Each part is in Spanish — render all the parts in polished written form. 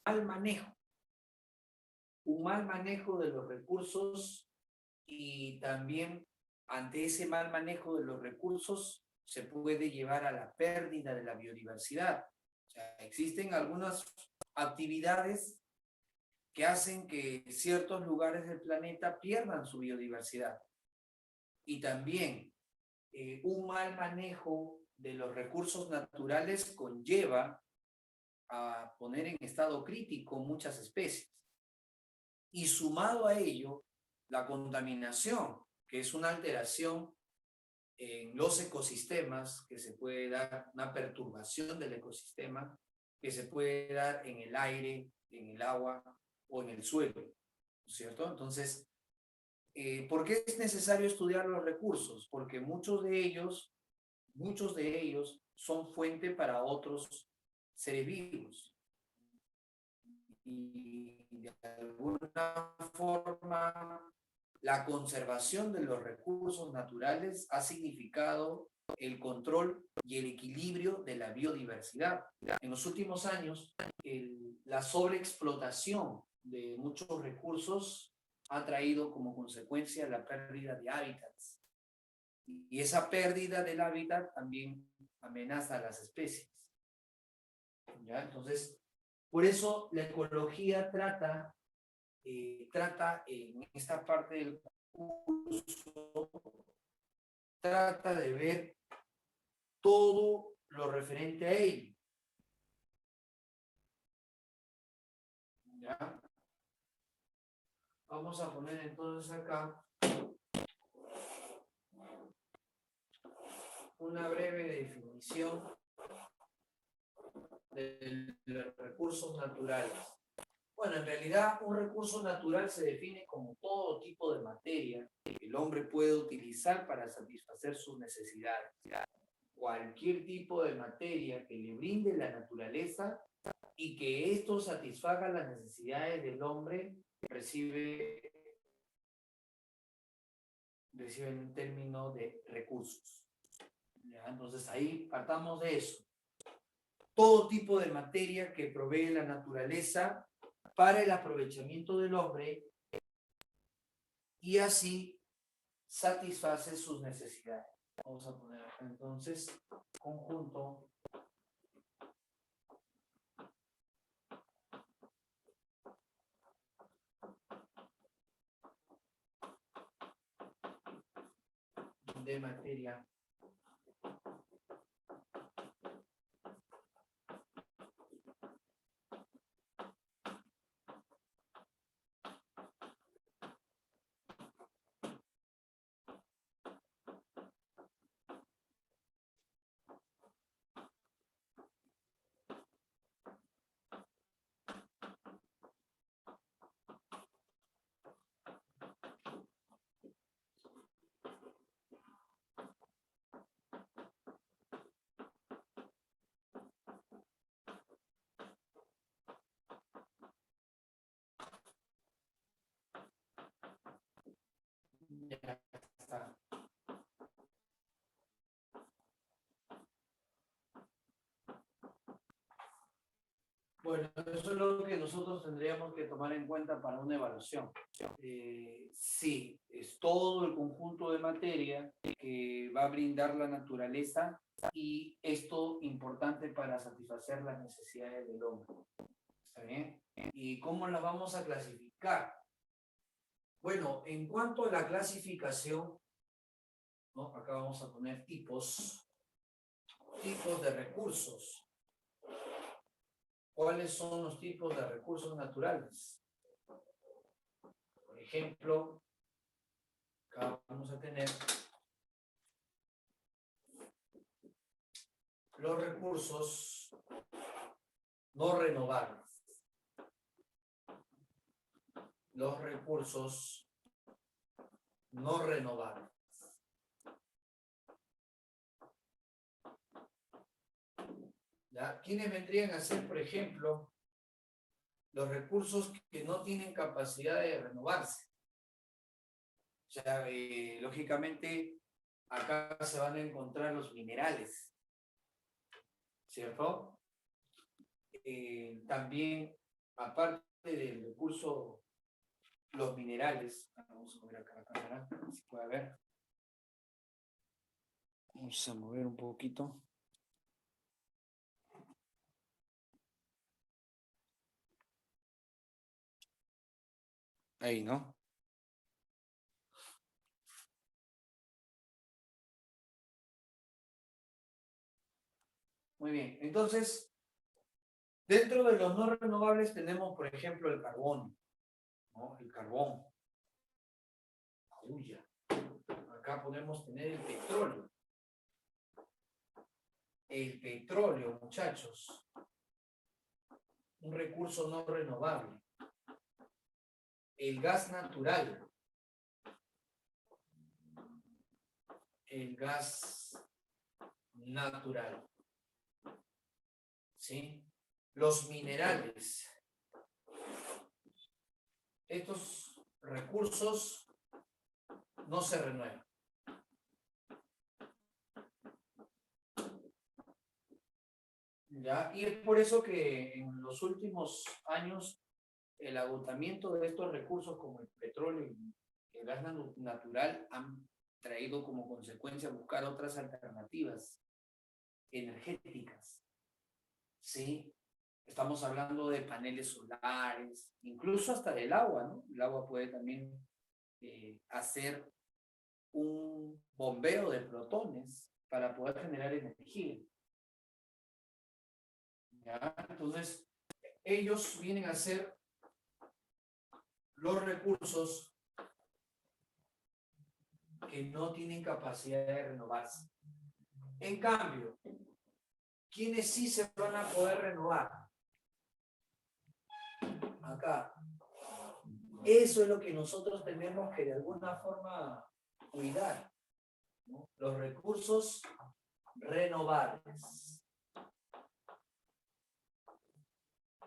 mal manejo. Un mal manejo de los recursos y también ante ese mal manejo de los recursos se puede llevar a la pérdida de la biodiversidad. O sea, existen algunas actividades que hacen que ciertos lugares del planeta pierdan su biodiversidad. Y también un mal manejo de los recursos naturales conlleva a poner en estado crítico muchas especies. Y sumado a ello, la contaminación, que es una alteración en los ecosistemas, que se puede dar una perturbación del ecosistema, que se puede dar en el aire, en el agua o en el suelo, ¿cierto? Entonces, ¿por qué es necesario estudiar los recursos? Porque muchos de ellos son fuente para otros seres vivos. Y de alguna forma, la conservación de los recursos naturales ha significado el control y el equilibrio de la biodiversidad. En los últimos años, la sobreexplotación de muchos recursos ha traído como consecuencia la pérdida de hábitats. Y esa pérdida del hábitat también amenaza a las especies. ¿Ya? Entonces, por eso la ecología trata en esta parte del curso, trata de ver todo lo referente a ello. ¿Ya? Vamos a poner entonces acá una breve definición de los recursos naturales. Bueno, en realidad un recurso natural se define como todo tipo de materia que el hombre puede utilizar para satisfacer sus necesidades. Cualquier tipo de materia que le brinde la naturaleza y que esto satisfaga las necesidades del hombre recibe un término de recursos. ¿Ya? Entonces ahí partamos de eso. Todo tipo de materia que provee la naturaleza para el aprovechamiento del hombre y así satisface sus necesidades. Vamos a poner acá entonces conjunto de materia ya está. Bueno, eso es lo que nosotros tendríamos que tomar en cuenta para una evaluación. Sí, es todo el conjunto de materia que va a brindar la naturaleza y esto importante para satisfacer las necesidades del hombre. ¿Está bien? ¿Y cómo las vamos a clasificar? Bueno, en cuanto a la clasificación, ¿no? Acá vamos a poner tipos de recursos. ¿Cuáles son los tipos de recursos naturales? Por ejemplo, acá vamos a tener los recursos no renovables. Los recursos no renovables. ¿Ya? ¿Quiénes vendrían a ser, por ejemplo, los recursos que no tienen capacidad de renovarse? O sea, lógicamente, acá se van a encontrar los minerales, ¿cierto? También aparte del recurso, los minerales, vamos a ver acá la cámara, si puede ver. Vamos a mover un poquito. Ahí, ¿no? Muy bien, entonces, dentro de los no renovables tenemos, por ejemplo, el carbón, ¿no? El carbón. Uya. Acá podemos tener el petróleo. El petróleo, muchachos, un recurso no renovable. El gas natural. El gas natural. ¿Sí? Los minerales. Estos recursos no se renuevan. ¿Ya? Y es por eso que en los últimos años el agotamiento de estos recursos como el petróleo y el gas natural han traído como consecuencia buscar otras alternativas energéticas. ¿Sí? Estamos hablando de paneles solares, incluso hasta del agua, ¿no? El agua puede también hacer un bombeo de protones para poder generar energía. ¿Ya? Entonces, ellos vienen a ser los recursos que no tienen capacidad de renovarse. En cambio, ¿quiénes sí se van a poder renovar? Acá. Eso es lo que nosotros tenemos que de alguna forma cuidar, ¿no? Los recursos renovables.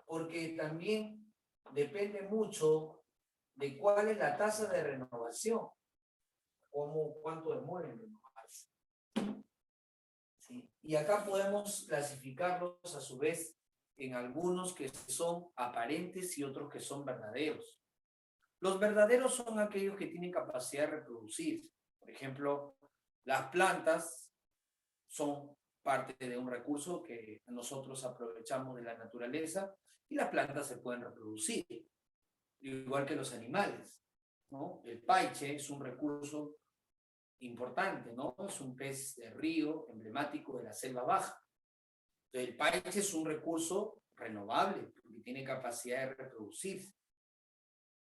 Porque también depende mucho de cuál es la tasa de renovación, cuánto demora en renovarse. ¿Sí? Y acá podemos clasificarlos a su vez en algunos que son aparentes y otros que son verdaderos. Los verdaderos son aquellos que tienen capacidad de reproducirse. Por ejemplo, las plantas son parte de un recurso que nosotros aprovechamos de la naturaleza y las plantas se pueden reproducir, igual que los animales, ¿no? El paiche es un recurso importante, ¿no? Es un pez de río emblemático de la selva baja. Entonces, el paiche es un recurso renovable porque tiene capacidad de reproducirse.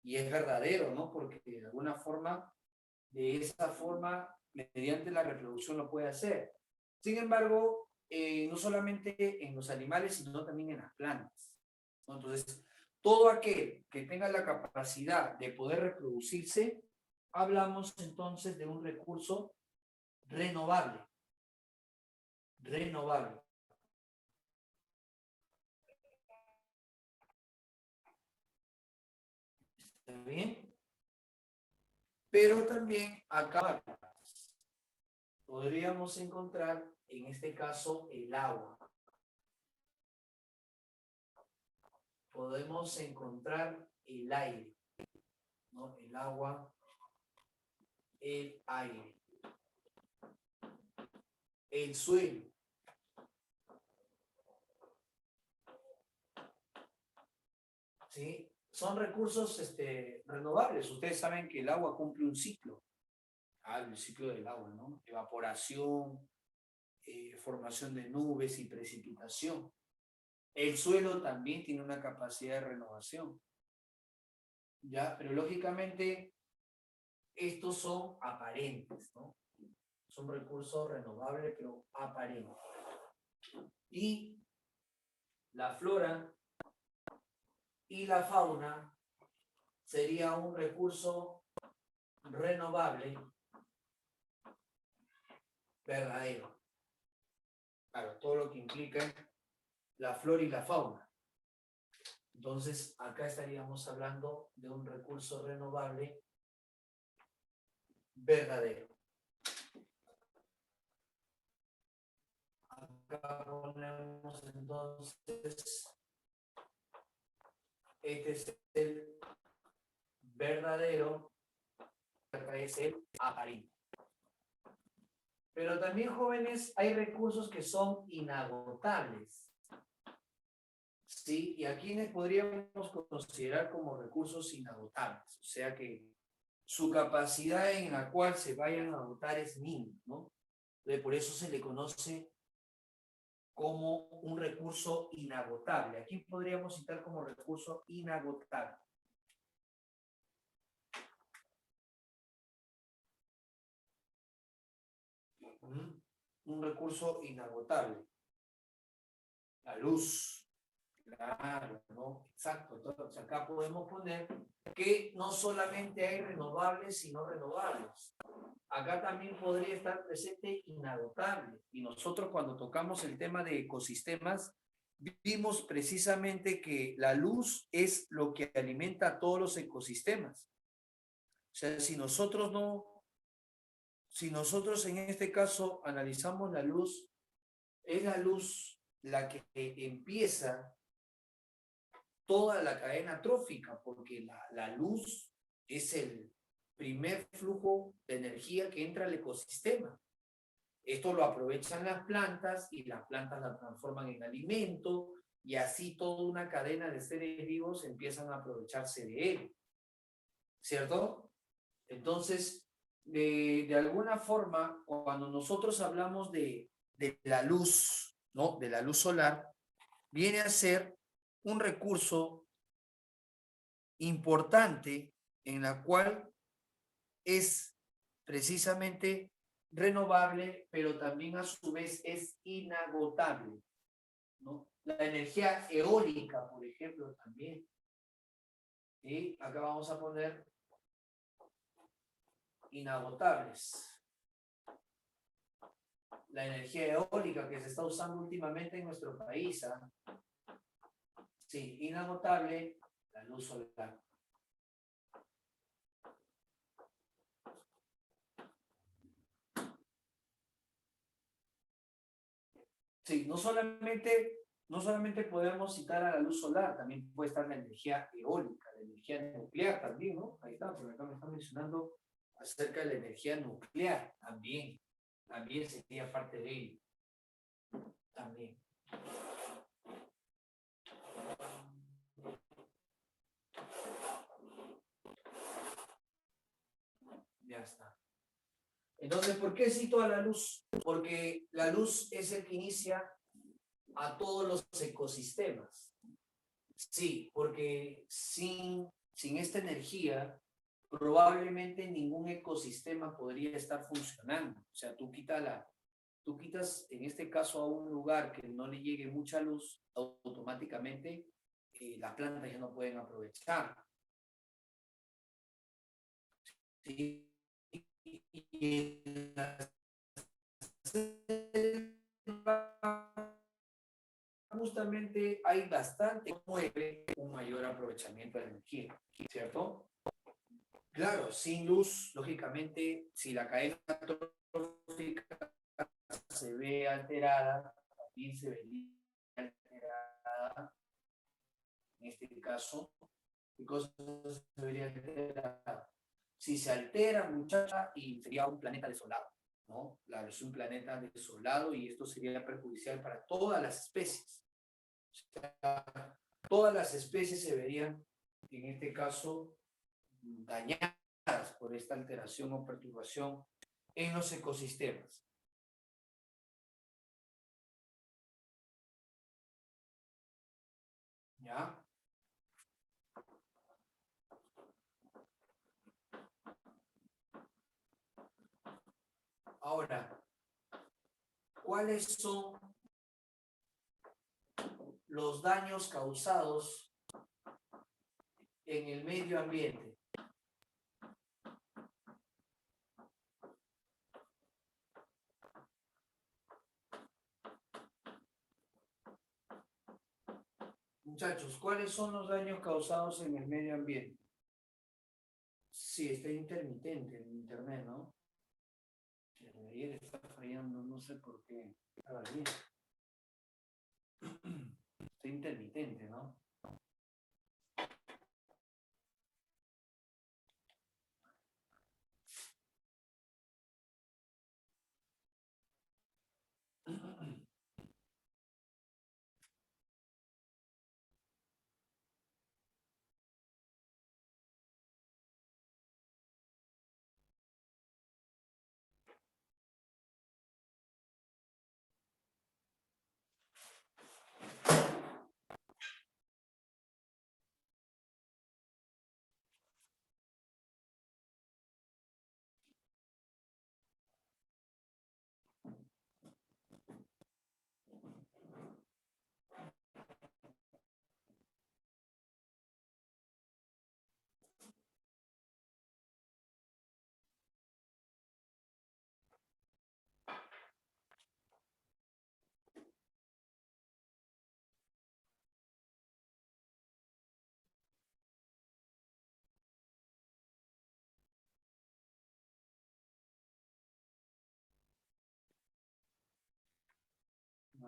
Y es verdadero, ¿no? Porque de alguna forma, de esa forma, mediante la reproducción lo puede hacer. Sin embargo, no solamente en los animales, sino también en las plantas, ¿no? Entonces, todo aquel que tenga la capacidad de poder reproducirse, hablamos entonces de un recurso renovable. Renovable. ¿Está bien? Pero también acá podríamos encontrar, en este caso, el agua. Podemos encontrar el aire, ¿no? El agua, el aire, el suelo. ¿Sí? Son recursos renovables. Ustedes saben que el agua cumple un ciclo. El ciclo del agua, ¿no? Evaporación, formación de nubes y precipitación. El suelo también tiene una capacidad de renovación. ¿Ya? Pero lógicamente estos son aparentes, ¿no? Son recursos renovables, pero aparentes. Y la flora y la fauna sería un recurso renovable verdadero. Claro, todo lo que implica la flora y la fauna. Entonces, acá estaríamos hablando de un recurso renovable verdadero. Acá ponemos entonces Este es el verdadero, acá es el aparente. Pero también, jóvenes, hay recursos que son inagotables. ¿Sí? Y a quienes podríamos considerar como recursos inagotables. O sea que su capacidad en la cual se vayan a agotar es mínima, ¿no? Entonces, por eso se le conoce como un recurso inagotable. Aquí podríamos citar como recurso inagotable. Un recurso inagotable. La luz. Claro, ¿no? Exacto. Entonces acá podemos poner que no solamente hay renovables, sino renovables. Acá también podría estar presente inagotable. Y nosotros cuando tocamos el tema de ecosistemas, vimos precisamente que la luz es lo que alimenta a todos los ecosistemas. O sea, si nosotros en este caso analizamos la luz, es la luz la que empieza toda la cadena trófica, porque la luz es el primer flujo de energía que entra al ecosistema. Esto lo aprovechan las plantas y las plantas la transforman en alimento y así toda una cadena de seres vivos empiezan a aprovecharse de él, ¿cierto? Entonces, de alguna forma, cuando nosotros hablamos de la luz, ¿no? De la luz solar, viene a ser un recurso importante en la cual es precisamente renovable, pero también a su vez es inagotable, ¿no? La energía eólica, por ejemplo, también. Y acá vamos a poner inagotables. La energía eólica que se está usando últimamente en nuestro país. Sí, inagotable, la luz solar. Sí, no solamente podemos citar a la luz solar, también puede estar la energía eólica, la energía nuclear también, ¿no? Ahí está, por acá me están mencionando acerca de la energía nuclear, también sería parte de ello, también. Ya está. Entonces, ¿por qué cito a la luz? Porque la luz es el que inicia a todos los ecosistemas. Sí, porque sin esta energía, probablemente ningún ecosistema podría estar funcionando. O sea, tú quitas en este caso a un lugar que no le llegue mucha luz, automáticamente las plantas ya no pueden aprovechar. ¿Sí? Y en la justamente hay bastante mueve un mayor aprovechamiento de la energía, ¿cierto? Claro, sin luz, lógicamente, si la cadena trófica se ve alterada, también se vería alterada, en este caso, ¿qué cosa se vería alterada? Si se altera, muchacha, y sería un planeta desolado, ¿no? Claro, es un planeta desolado y esto sería perjudicial para todas las especies. O sea, todas las especies se verían, en este caso, dañadas por esta alteración o perturbación en los ecosistemas. ¿Ya? Ahora, ¿cuáles son los daños causados en el medio ambiente? Muchachos, ¿cuáles son los daños causados en el medio ambiente? Sí, está intermitente el internet, ¿no? Ayer está fallando, no sé por qué. A ver, mira. Está intermitente, ¿no?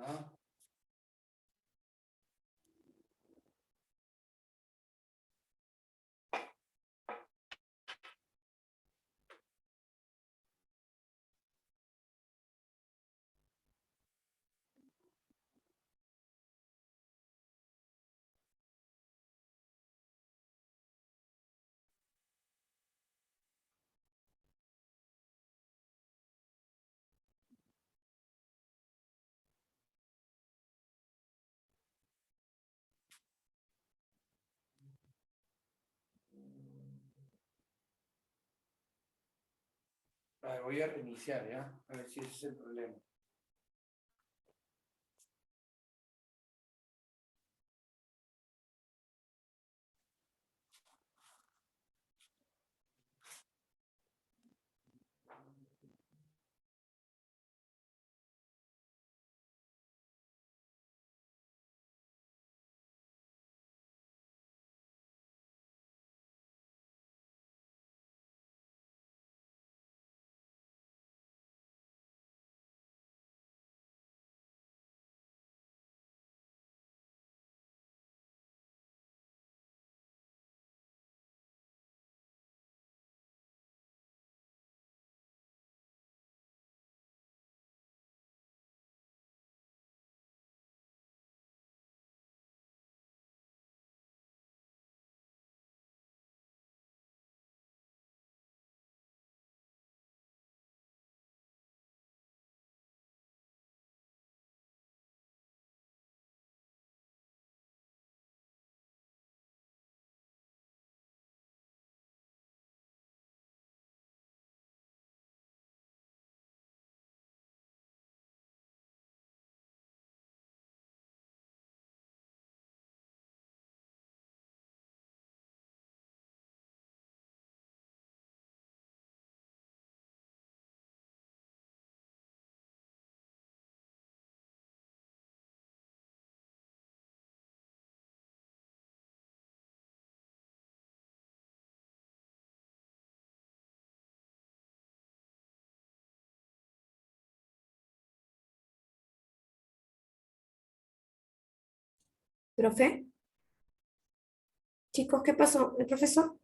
Ah. Vale, voy a reiniciar, ¿ya? A ver si ese es el problema. ¿Profe? Chicos, ¿qué pasó? ¿El profesor?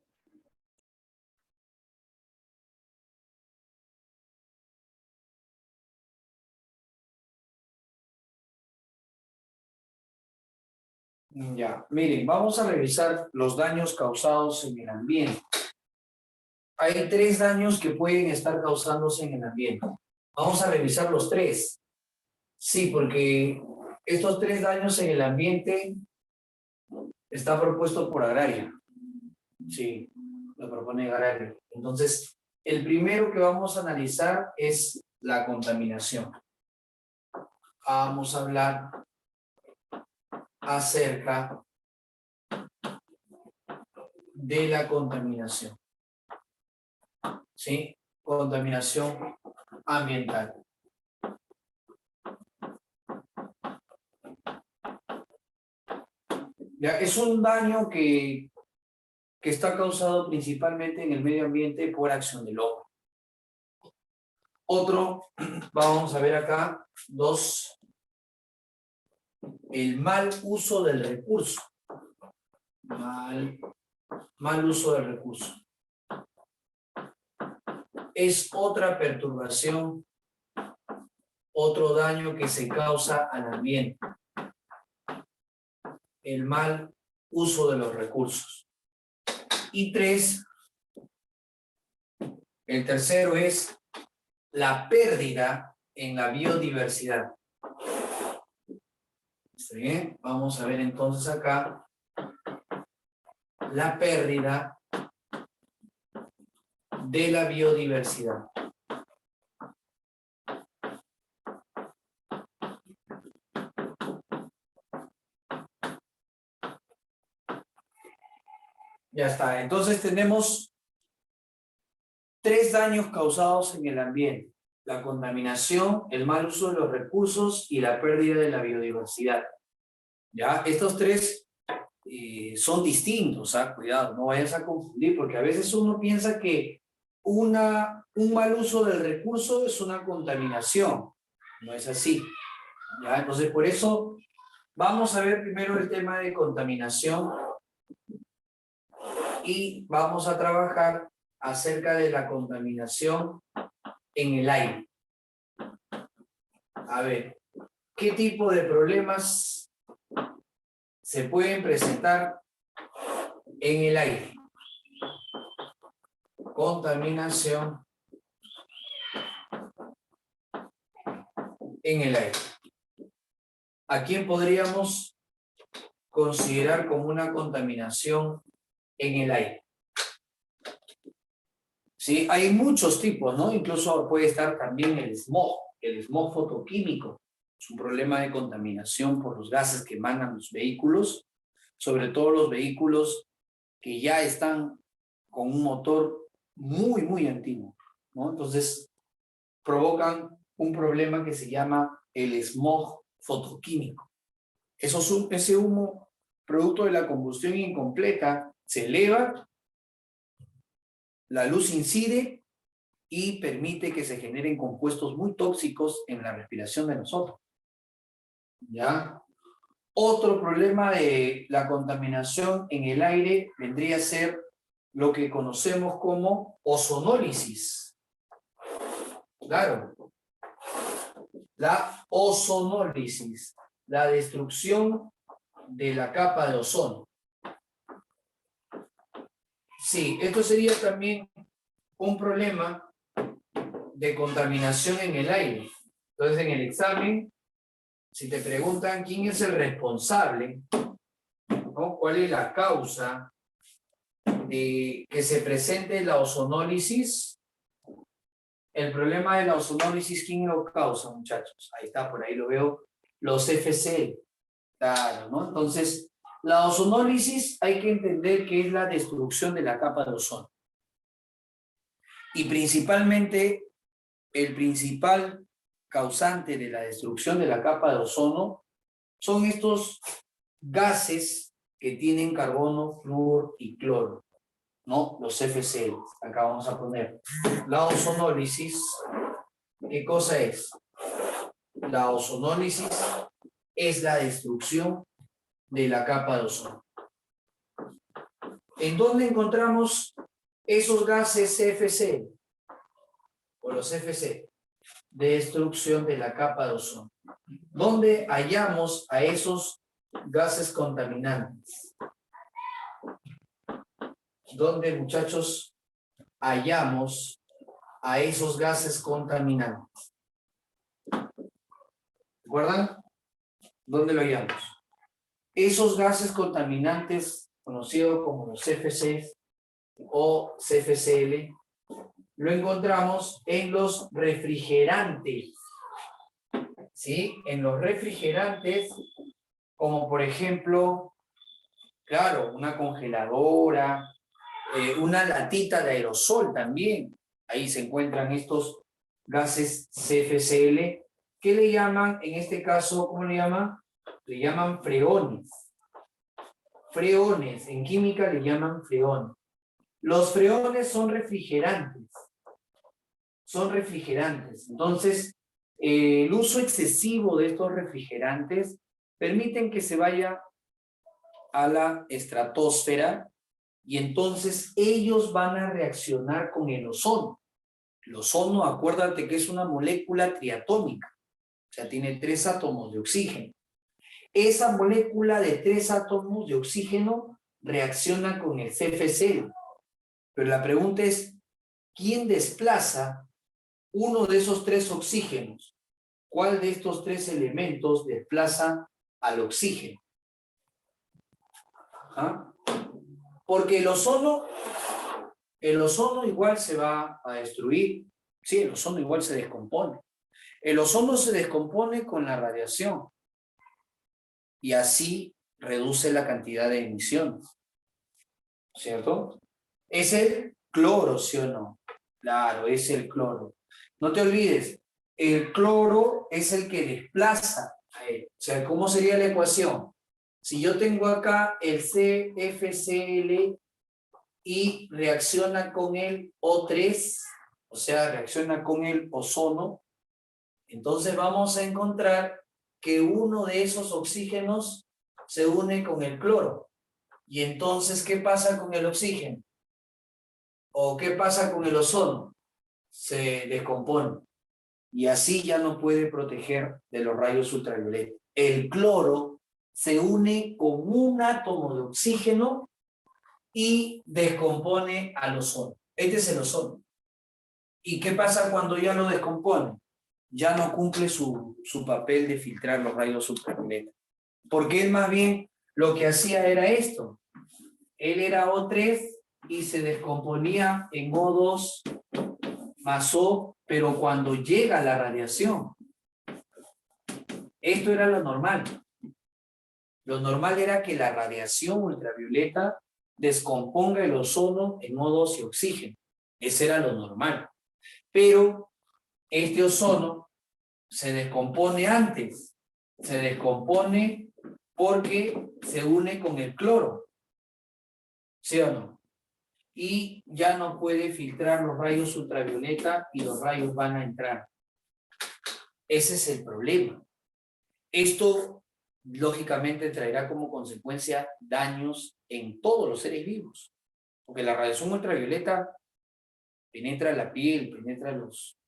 Ya, miren, vamos a revisar los daños causados en el ambiente. Hay 3 daños que pueden estar causándose en el ambiente. Vamos a revisar los 3. Sí, porque estos 3 daños en el ambiente está propuesto por Agraria. Sí, lo propone Agraria. Entonces, el primero que vamos a analizar es la contaminación. Vamos a hablar acerca de la contaminación. ¿Sí? Contaminación ambiental. Ya, es un daño que está causado principalmente en el medio ambiente por acción del hombre. Otro, vamos a ver acá, 2, el mal uso del recurso. Mal uso del recurso. Es otra perturbación, otro daño que se causa al ambiente. El mal uso de los recursos. Y 3, el tercero es la pérdida en la biodiversidad. ¿Está bien? Vamos a ver entonces acá la pérdida de la biodiversidad. Ya está. Entonces tenemos 3 daños causados en el ambiente: la contaminación, el mal uso de los recursos y la pérdida de la biodiversidad. Ya, estos 3 son distintos, ¿ah? Cuidado, no vayas a confundir, porque a veces uno piensa que un mal uso del recurso es una contaminación. No es así. ¿Ya? Entonces, por eso vamos a ver primero el tema de contaminación y vamos a trabajar acerca de la contaminación en el aire. A ver, ¿qué tipo de problemas se pueden presentar en el aire? Contaminación en el aire. ¿A quién podríamos considerar como una contaminación en el aire? Sí, hay muchos tipos, ¿no? Incluso puede estar también el smog fotoquímico. Es un problema de contaminación por los gases que emanan los vehículos, sobre todo los vehículos que ya están con un motor muy, muy antiguo, ¿no? Entonces, provocan un problema que se llama el smog fotoquímico. Ese humo, producto de la combustión incompleta, se eleva, la luz incide y permite que se generen compuestos muy tóxicos en la respiración de nosotros. ¿Ya? Otro problema de la contaminación en el aire vendría a ser lo que conocemos como ozonólisis. Claro, la ozonólisis, la destrucción de la capa de ozono. Sí, esto sería también un problema de contaminación en el aire. Entonces, en el examen, si te preguntan quién es el responsable, ¿no? ¿Cuál es la causa de que se presente la ozonólisis? El problema de la ozonólisis, ¿quién lo causa, muchachos? Ahí está, por ahí lo veo, los FCL. Claro, ¿no? Entonces, la ozonólisis hay que entender que es la destrucción de la capa de ozono. Y principalmente, el principal causante de la destrucción de la capa de ozono son estos gases que tienen carbono, flúor y cloro, ¿no? Los FCL. Acá vamos a poner la ozonólisis. ¿Qué cosa es? La ozonólisis es la destrucción de la capa de ozono. ¿En dónde encontramos esos gases CFC o los FC? Destrucción de la capa de ozono. ¿Dónde hallamos a esos gases contaminantes? ¿Dónde, muchachos, hallamos a esos gases contaminantes? ¿Recuerdan? ¿Dónde lo hallamos? Esos gases contaminantes, conocidos como los CFC o CFCl, lo encontramos en los refrigerantes. ¿Sí? En los refrigerantes, como por ejemplo, claro, una congeladora, una latita de aerosol también. Ahí se encuentran estos gases CFCl, que le llaman, en este caso, ¿cómo le llaman? Le llaman freones. Freones, en química le llaman freones. Los freones son refrigerantes. Son refrigerantes. Entonces, el uso excesivo de estos refrigerantes permiten que se vaya a la estratosfera y entonces ellos van a reaccionar con el ozono. El ozono, acuérdate que es una molécula triatómica, o sea, tiene 3 átomos de oxígeno. Esa molécula de 3 átomos de oxígeno reacciona con el CFC. Pero la pregunta es, ¿quién desplaza uno de esos 3 oxígenos? ¿Cuál de estos 3 elementos desplaza al oxígeno? ¿Ah? Porque el ozono igual se va a destruir. Sí, el ozono igual se descompone. El ozono se descompone con la radiación y así reduce la cantidad de emisiones. ¿Cierto? Es el cloro, ¿sí o no? Claro, es el cloro. No te olvides, el cloro es el que desplaza a él. O sea, ¿cómo sería la ecuación? Si yo tengo acá el CFCl y reacciona con el O3, o sea, reacciona con el ozono, entonces vamos a encontrar que uno de esos oxígenos se une con el cloro. Y entonces, ¿qué pasa con el oxígeno? ¿O qué pasa con el ozono? Se descompone. Y así ya no puede proteger de los rayos ultravioleta. El cloro se une con un átomo de oxígeno y descompone al ozono. Este es el ozono. ¿Y qué pasa cuando ya lo descompone? Ya no cumple su papel de filtrar los rayos ultravioleta. Porque él más bien lo que hacía era esto. Él era O3 y se descomponía en O2 más O, pero cuando llega la radiación, esto era lo normal. Lo normal era que la radiación ultravioleta descomponga el ozono en O2 y oxígeno. Ese era lo normal. Pero este ozono se descompone antes. Se descompone porque se une con el cloro. ¿Sí o no? Y ya no puede filtrar los rayos ultravioleta y los rayos van a entrar. Ese es el problema. Esto, lógicamente, traerá como consecuencia daños en todos los seres vivos. Porque la radiación ultravioleta penetra la piel, penetra los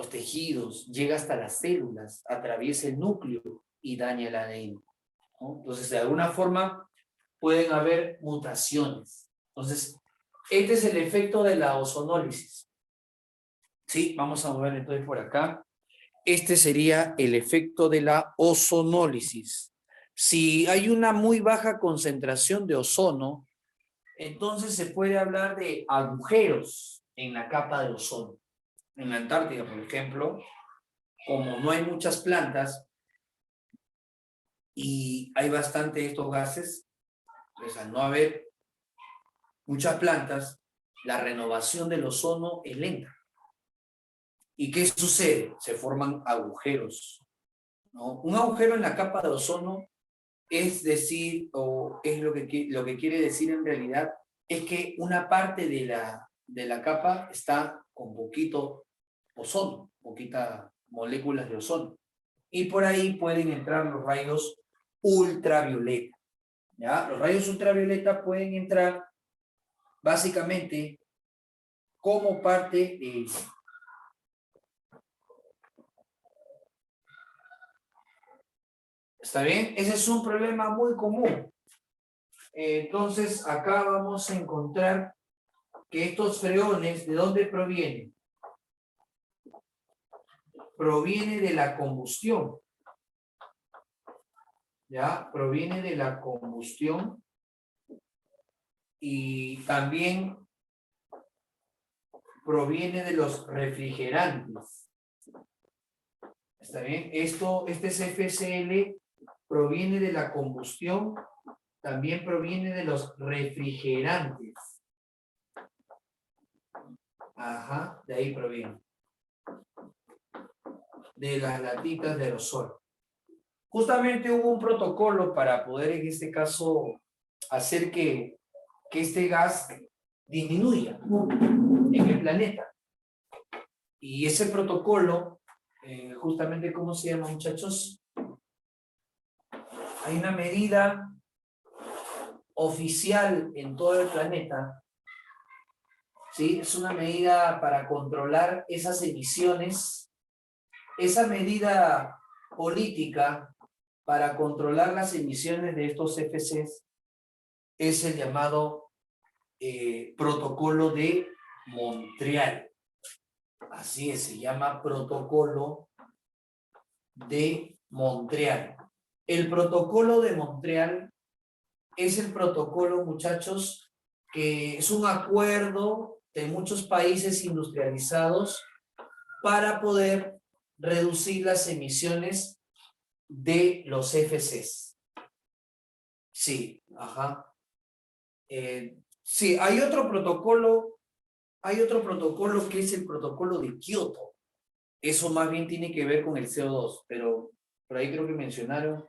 tejidos, llega hasta las células, atraviesa el núcleo y daña el ADN, ¿no? Entonces, de alguna forma, pueden haber mutaciones. Entonces, este es el efecto de la ozonólisis. Sí, vamos a mover entonces por acá. Este sería el efecto de la ozonólisis. Si hay una muy baja concentración de ozono, entonces se puede hablar de agujeros en la capa de ozono. En la Antártida, por ejemplo, como no hay muchas plantas y hay bastante de estos gases, pues al no haber muchas plantas, la renovación del ozono es lenta. ¿Y qué sucede? Se forman agujeros, ¿no? Un agujero en la capa de ozono es decir, o es lo que quiere decir en realidad, es que una parte de la capa está con poquito ozono, poquitas moléculas de ozono. Y por ahí pueden entrar los rayos ultravioleta, ¿ya? Los rayos ultravioleta pueden entrar básicamente como parte de... ¿Está bien? Ese es un problema muy común. Entonces, acá vamos a encontrar que estos freones, ¿de dónde provienen? Proviene de la combustión. ¿Ya? Proviene de la combustión y también proviene de los refrigerantes. ¿Está bien? Este CFCl proviene de la combustión, también proviene de los refrigerantes. Ajá, de ahí proviene. De las latitas de aerosol. Justamente hubo un protocolo para poder en este caso hacer que este gas disminuya en el planeta. Y ese protocolo, justamente, ¿cómo se llama, muchachos? Hay una medida oficial en todo el planeta, ¿sí? Es una medida para controlar esas emisiones, esa medida política para controlar las emisiones de estos CFCs es el llamado Protocolo de Montreal. Así es, se llama Protocolo de Montreal. El Protocolo de Montreal es el protocolo, muchachos, que es un acuerdo de muchos países industrializados para poder reducir las emisiones de los CFCs. Sí, ajá. Sí, hay otro protocolo que es el protocolo de Kioto. Eso más bien tiene que ver con el CO2, pero por ahí creo que mencionaron.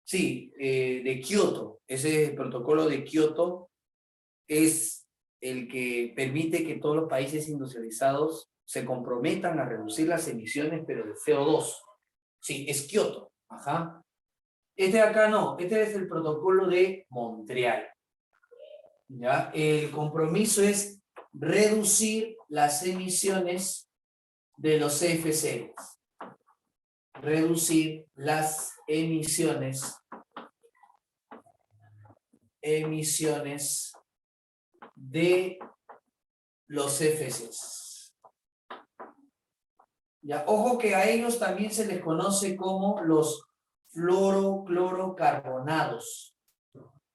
Sí, de Kioto. Ese protocolo de Kioto es el que permite que todos los países industrializados se comprometan a reducir las emisiones, pero de CO2. Sí, es Kioto. Ajá. Este de acá no, este es el protocolo de Montreal. ¿Ya? El compromiso es reducir las emisiones de los CFC. Reducir las emisiones de los CFCs. Ya, ojo que a ellos también se les conoce como los fluoroclorocarbonados,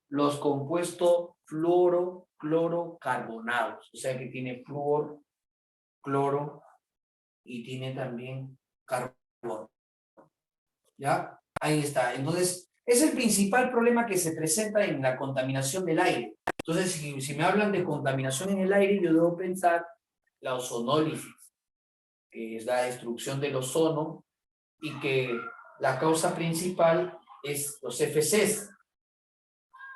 los compuestos fluoroclorocarbonados, o sea que tiene flúor, cloro y tiene también carbono. ¿Ya? Ahí está. Entonces, es el principal problema que se presenta en la contaminación del aire. Entonces, si me hablan de contaminación en el aire, yo debo pensar la ozonólisis, que es la destrucción del ozono y que la causa principal es los CFCs.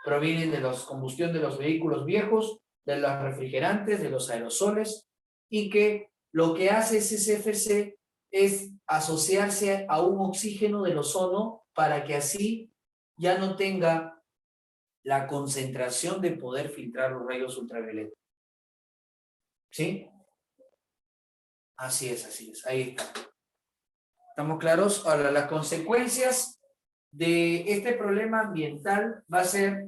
Provienen de la combustión de los vehículos viejos, de los refrigerantes, de los aerosoles, y que lo que hace ese CFC es asociarse a un oxígeno del ozono para que así ya no tenga la concentración de poder filtrar los rayos ultravioleta. ¿Sí? Así es, ahí está. ¿Estamos claros? Ahora, las consecuencias de este problema ambiental va a ser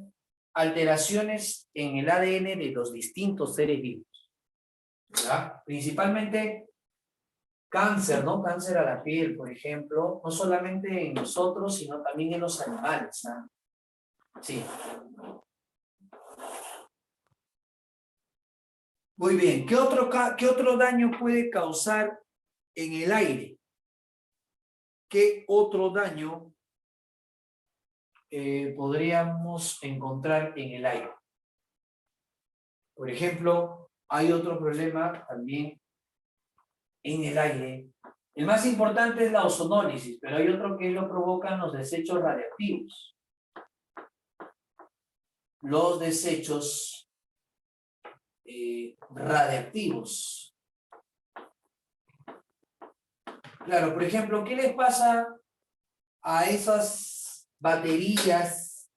alteraciones en el ADN de los distintos seres vivos, ¿verdad? Principalmente cáncer, ¿no? Cáncer a la piel, por ejemplo, no solamente en nosotros, sino también en los animales, ¿no? Sí. Muy bien, ¿qué otro daño puede causar en el aire? ¿Qué otro daño podríamos encontrar en el aire? Por ejemplo, hay otro problema también en el aire. El más importante es la ozonólisis, pero hay otro que lo provocan los desechos radiactivos. Los desechos radiactivos. Claro, por ejemplo, ¿qué les pasa a esas baterías?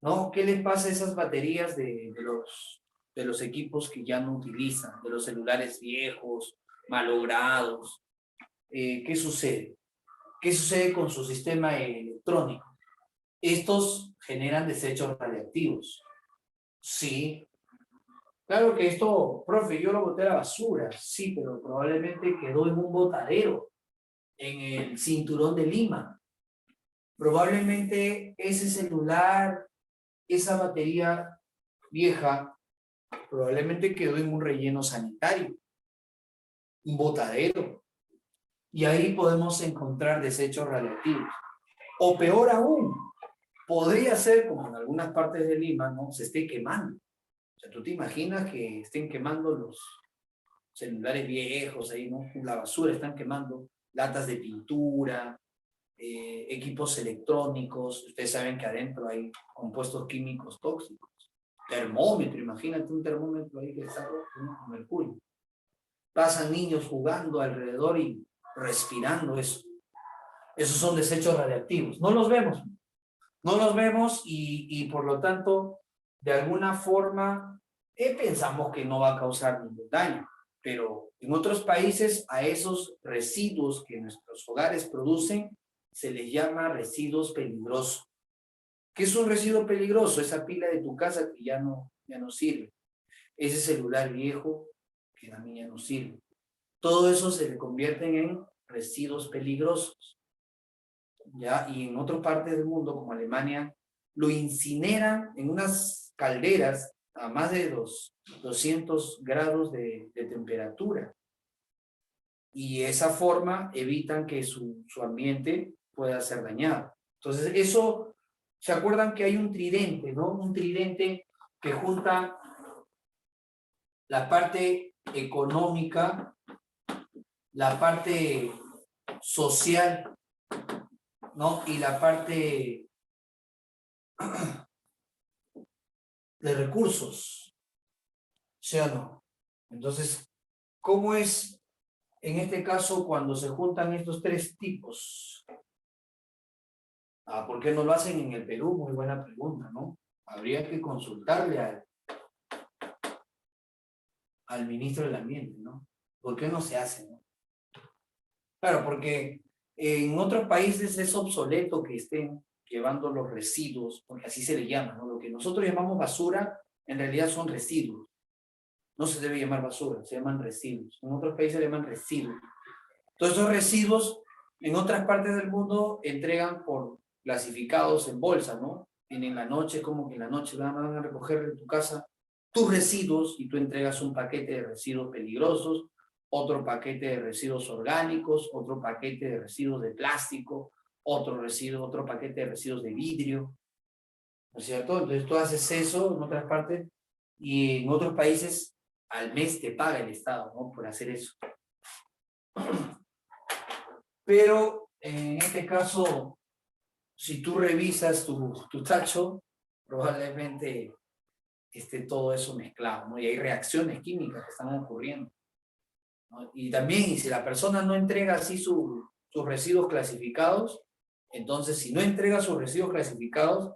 ¿No? ¿Qué les pasa a esas baterías de los equipos que ya no utilizan, de los celulares viejos, malogrados? ¿Qué sucede? ¿Qué sucede con su sistema electrónico? Estos generan desechos radiactivos. Sí. Claro que esto, profe, yo lo boté a la basura. Sí, pero probablemente quedó en un botadero, en el cinturón de Lima. Probablemente ese celular, esa batería vieja, probablemente quedó en un relleno sanitario, un botadero. Y ahí podemos encontrar desechos radiactivos. O peor aún, podría ser, como en algunas partes de Lima, ¿no? Se esté quemando. O sea, tú te imaginas que estén quemando los celulares viejos ahí, ¿no? La basura, están quemando latas de pintura, equipos electrónicos. Ustedes saben que adentro hay compuestos químicos tóxicos. Termómetro, imagínate un termómetro ahí que está rojo, ¿no? Con mercurio. Pasan niños jugando alrededor y respirando eso. Esos son desechos radiactivos. No los vemos. No los vemos y por lo tanto, de alguna forma, pensamos que no va a causar ningún daño. Pero en otros países a esos residuos que nuestros hogares producen se les llama residuos peligrosos. ¿Qué es un residuo peligroso? Esa pila de tu casa que ya no sirve. Ese celular viejo que también ya no sirve. Todo eso se le convierten en residuos peligrosos. ¿Ya? Y en otras partes del mundo, como Alemania, lo incineran en unas calderas a más de 200 grados de temperatura. Y de esa forma evitan que su ambiente pueda ser dañado. Entonces, eso, ¿se acuerdan que hay un tridente, ¿no? Un tridente que junta la parte económica, la parte social, ¿no? Y la parte de recursos, ¿sí o no? Entonces, ¿cómo es en este caso cuando se juntan estos tres tipos? ¿Por qué no lo hacen en el Perú? Muy buena pregunta, ¿no? Habría que consultarle al ministro del Ambiente, ¿no? ¿Por qué no se hace, no? Claro, porque en otros países es obsoleto que estén llevando los residuos, porque así se le llama, ¿no? Lo que nosotros llamamos basura, en realidad son residuos. No se debe llamar basura, se llaman residuos. En otros países se llaman residuos. Todos esos residuos, en otras partes del mundo, entregan por clasificados en bolsa, ¿no? En la noche, como que en la noche van a recoger de tu casa tus residuos y tú entregas un paquete de residuos peligrosos, otro paquete de residuos orgánicos, otro paquete de residuos de plástico, otro paquete de residuos de vidrio, ¿no es cierto? Entonces tú haces eso en otras partes y en otros países al mes te paga el Estado, ¿no? Por hacer eso. Pero en este caso, si tú revisas tu tacho, probablemente esté todo eso mezclado, ¿no? Y hay reacciones químicas que están ocurriendo, ¿no? Y también, y si la persona no entrega así sus residuos clasificados, entonces si no entrega sus residuos clasificados,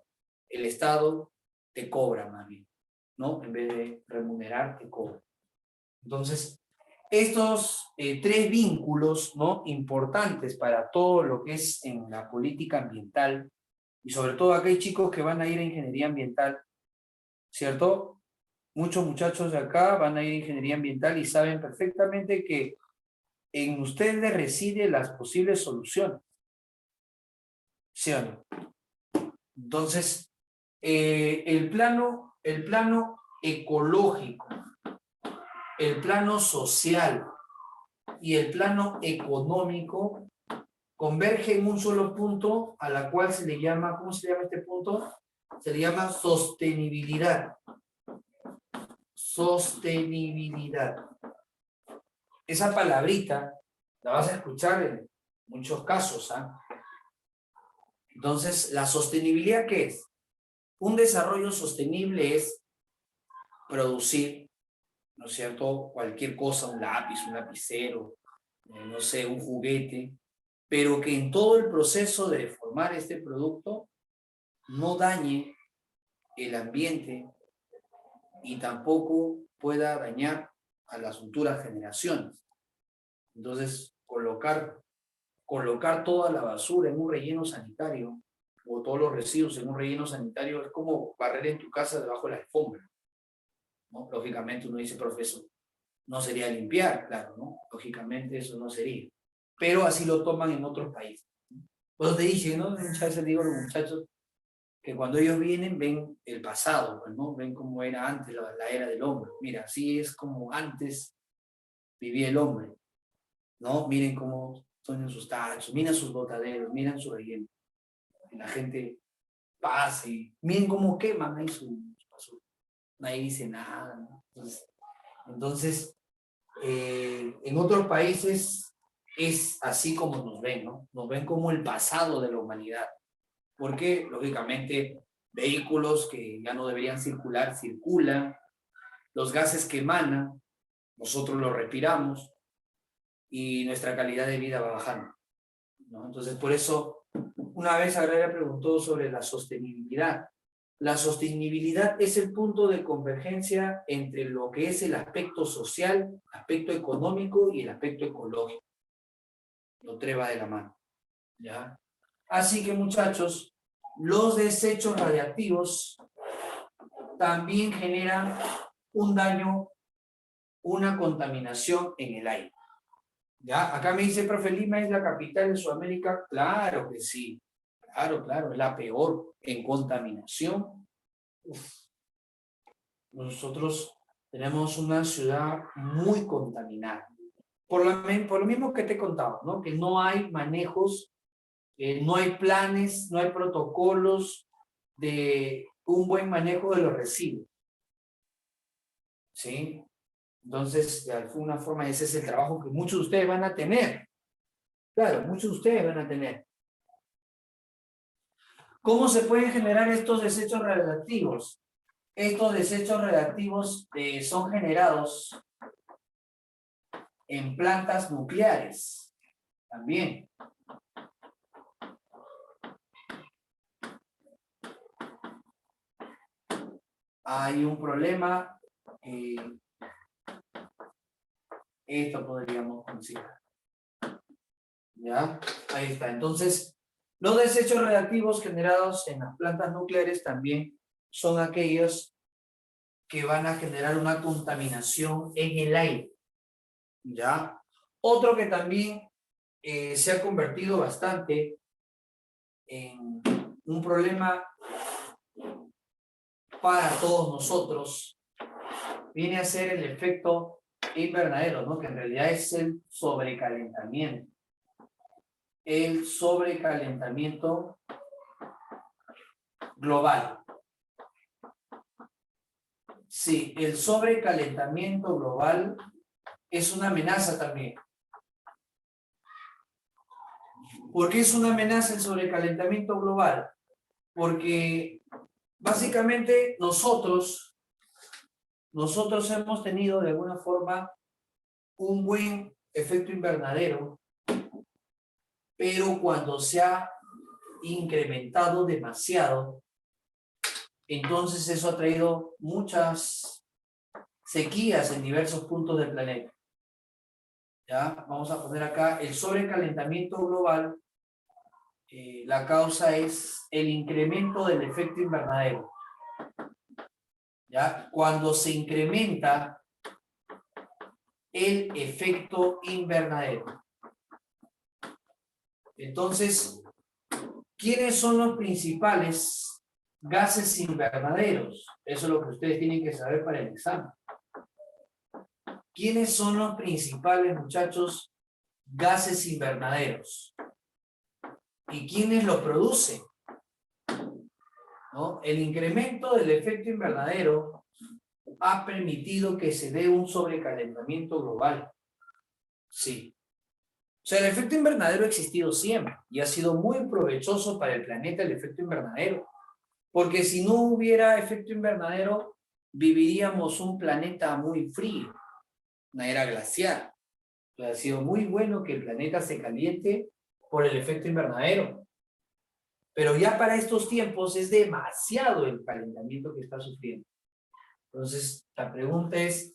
el Estado te cobra más bien, ¿no? En vez de remunerar, te cobra. Entonces, estos tres vínculos, ¿no? Importantes para todo lo que es en la política ambiental, y sobre todo acá hay chicos que van a ir a ingeniería ambiental, ¿cierto? Muchos muchachos de acá van a ir a ingeniería ambiental y saben perfectamente que en ustedes reside las posibles soluciones, ¿sí o no? Entonces, el plano ecológico, el plano social y el plano económico converge en un solo punto a la cual se le llama, ¿cómo se llama este punto? Se le llama sostenibilidad. Sostenibilidad. Esa palabrita la vas a escuchar en muchos casos, ¿ah? Entonces, ¿la sostenibilidad qué es? Un desarrollo sostenible es producir, ¿no es cierto?, cualquier cosa, un lápiz, un lapicero, no sé, un juguete, pero que en todo el proceso de formar este producto no dañe el ambiente y tampoco pueda dañar a las futuras generaciones. Entonces, colocar toda la basura en un relleno sanitario o todos los residuos en un relleno sanitario es como barrer en tu casa debajo de la alfombra, ¿no? Lógicamente uno dice, profesor, no sería limpiar, claro, ¿no? Lógicamente eso no sería. Pero así lo toman en otros países. Pues te dije, ¿no? Muchas veces digo a los muchachos que cuando ellos vienen ven el pasado, pues, ¿no? Ven cómo era antes la era del hombre. Mira, así es como antes vivía el hombre, ¿no? Miren cómo son sus tachos, miren sus botaderos, miren su relleno. Y la gente pasa y miren cómo queman ahí su basura. Nadie dice nada, ¿no? Entonces en otros países es así como nos ven, ¿no? Nos ven como el pasado de la humanidad. Porque, lógicamente, vehículos que ya no deberían circular, circulan, los gases que emanan, nosotros los respiramos y nuestra calidad de vida va bajando, ¿no? Entonces, por eso, una vez Agraria preguntó sobre la sostenibilidad. La sostenibilidad es el punto de convergencia entre lo que es el aspecto social, aspecto económico y el aspecto ecológico. Lo tres va de la mano, ¿ya? Así que, muchachos, los desechos radiactivos también generan un daño, una contaminación en el aire. ¿Ya? Acá me dice, profe, Lima es la capital de Sudamérica. Claro que sí. Claro, es la peor en contaminación. Uf. Nosotros tenemos una ciudad muy contaminada. Por lo mismo que te he contado, ¿no? Que no hay manejos, no hay planes, no hay protocolos de un buen manejo de los residuos, ¿sí? Entonces, de alguna forma, ese es el trabajo que muchos de ustedes van a tener. Claro, muchos de ustedes van a tener. ¿Cómo se pueden generar estos desechos radiactivos? Estos desechos radiactivos son generados en plantas nucleares también. hay un problema, esto podríamos considerar. ¿Ya? Ahí está. Entonces, los desechos radiactivos generados en las plantas nucleares también son aquellos que van a generar una contaminación en el aire. ¿Ya? Otro que también se ha convertido bastante en un problema para todos nosotros viene a ser el efecto invernadero, ¿no? Que en realidad es el sobrecalentamiento. El sobrecalentamiento global. Sí, el sobrecalentamiento global es una amenaza también. ¿Por qué es una amenaza el sobrecalentamiento global? Porque básicamente nosotros hemos tenido de alguna forma un buen efecto invernadero, pero cuando se ha incrementado demasiado, entonces eso ha traído muchas sequías en diversos puntos del planeta. ¿Ya? Vamos a poner acá el sobrecalentamiento global. La causa es el incremento del efecto invernadero. ¿Ya? Cuando se incrementa el efecto invernadero. Entonces, ¿quiénes son los principales gases invernaderos? Eso es lo que ustedes tienen que saber para el examen. ¿Quiénes son los principales, muchachos, gases invernaderos? ¿Y quiénes los producen? ¿No? El incremento del efecto invernadero ha permitido que se dé un sobrecalentamiento global. Sí. O sea, el efecto invernadero ha existido siempre y ha sido muy provechoso para el planeta el efecto invernadero. Porque si no hubiera efecto invernadero, viviríamos un planeta muy frío, una era glacial. O sea, ha sido muy bueno que el planeta se caliente por el efecto invernadero. Pero ya para estos tiempos es demasiado el calentamiento que está sufriendo. Entonces, la pregunta es,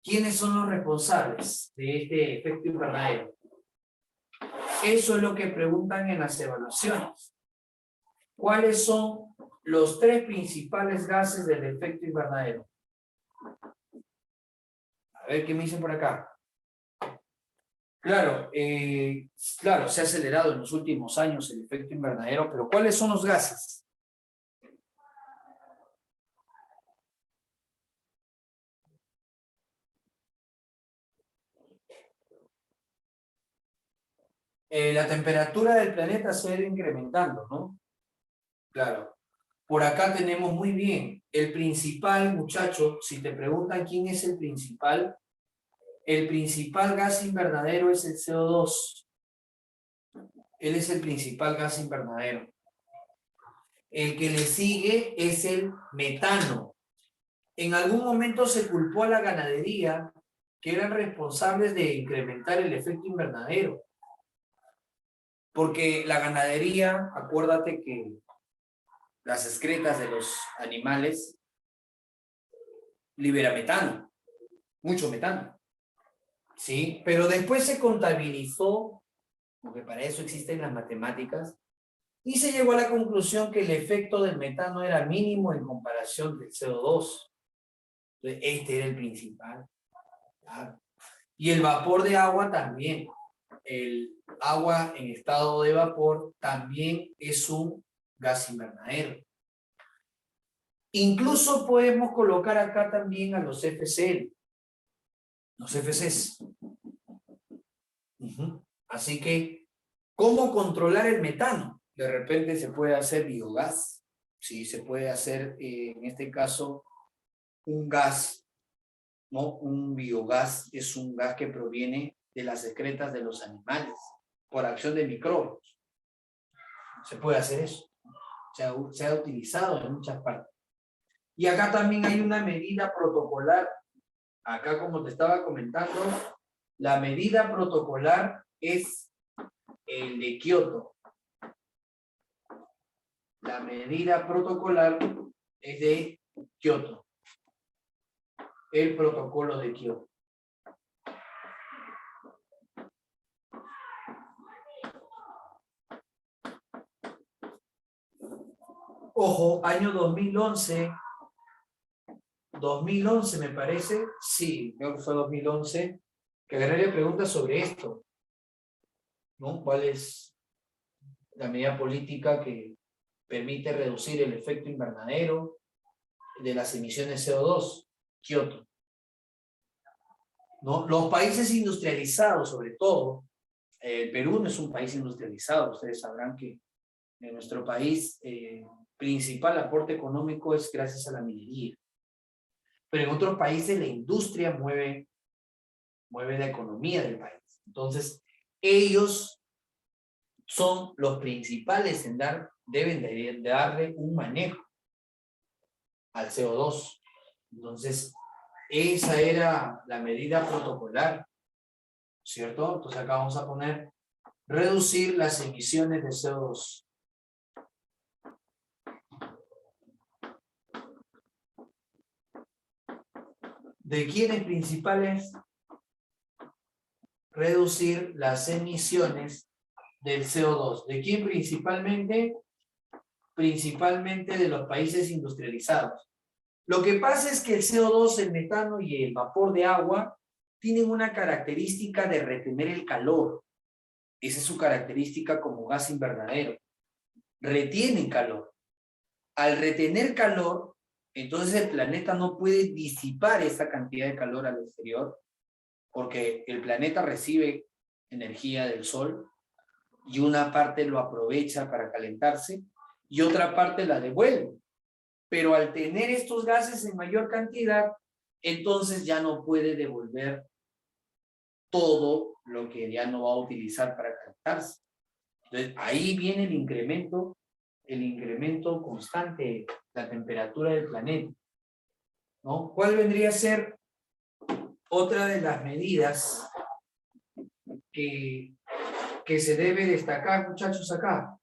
¿quiénes son los responsables de este efecto invernadero? Eso es lo que preguntan en las evaluaciones. ¿Cuáles son los tres principales gases del efecto invernadero? A ver qué me dicen por acá. Claro, claro, se ha acelerado en los últimos años el efecto invernadero, pero ¿cuáles son los gases? La temperatura del planeta se ha ido incrementando, ¿no? Claro. Por acá tenemos muy bien el principal, muchacho, si te preguntan quién es el principal gas invernadero es el CO2. Él es el principal gas invernadero. El que le sigue es el metano. En algún momento se culpó a la ganadería que eran responsables de incrementar el efecto invernadero. Porque la ganadería, acuérdate que las excretas de los animales libera metano, mucho metano. ¿Sí? Pero después se contabilizó, porque para eso existen las matemáticas, y se llegó a la conclusión que el efecto del metano era mínimo en comparación del CO2. Entonces, este era el principal. ¿Claro? Y el vapor de agua también. El agua en estado de vapor también es un gas invernadero. Incluso podemos colocar acá también a los FCL, los FCs. Así que, ¿cómo controlar el metano? De repente se puede hacer biogás, sí, se puede hacer, en este caso, un gas, ¿no? Un biogás es un gas que proviene de las excretas de los animales por acción de microbios. Se puede hacer eso. Se ha utilizado en muchas partes. Y acá también hay una medida protocolar. Acá, como te estaba comentando, la medida protocolar es el de Kioto. La medida protocolar es de Kioto. El protocolo de Kioto. Ojo, año 2011. 2011 me parece. Sí, creo que fue 2011. Que agarré preguntas sobre esto, ¿no? ¿Cuál es la medida política que permite reducir el efecto invernadero de las emisiones CO2? Kioto. ¿No? Los países industrializados, sobre todo, el Perú no es un país industrializado. Ustedes sabrán que en nuestro país principal aporte económico es gracias a la minería. Pero en otros países la industria mueve la economía del país. Entonces, ellos son los principales en deben de darle un manejo al CO2. Entonces, esa era la medida protocolar, ¿cierto? Entonces acá vamos a poner reducir las emisiones de CO2. ¿De quiénes principales? Reducir las emisiones del CO2. ¿De quién principalmente? Principalmente de los países industrializados. Lo que pasa es que el CO2, el metano y el vapor de agua tienen una característica de retener el calor. Esa es su característica como gas invernadero. Retienen calor. Al retener calor, entonces el planeta no puede disipar esa cantidad de calor al exterior, porque el planeta recibe energía del sol y una parte lo aprovecha para calentarse y otra parte la devuelve. Pero al tener estos gases en mayor cantidad, entonces ya no puede devolver todo lo que ya no va a utilizar para calentarse. Entonces ahí viene el incremento constante de la temperatura del planeta, ¿no? ¿Cuál vendría a ser otra de las medidas que se debe destacar, muchachos, acá?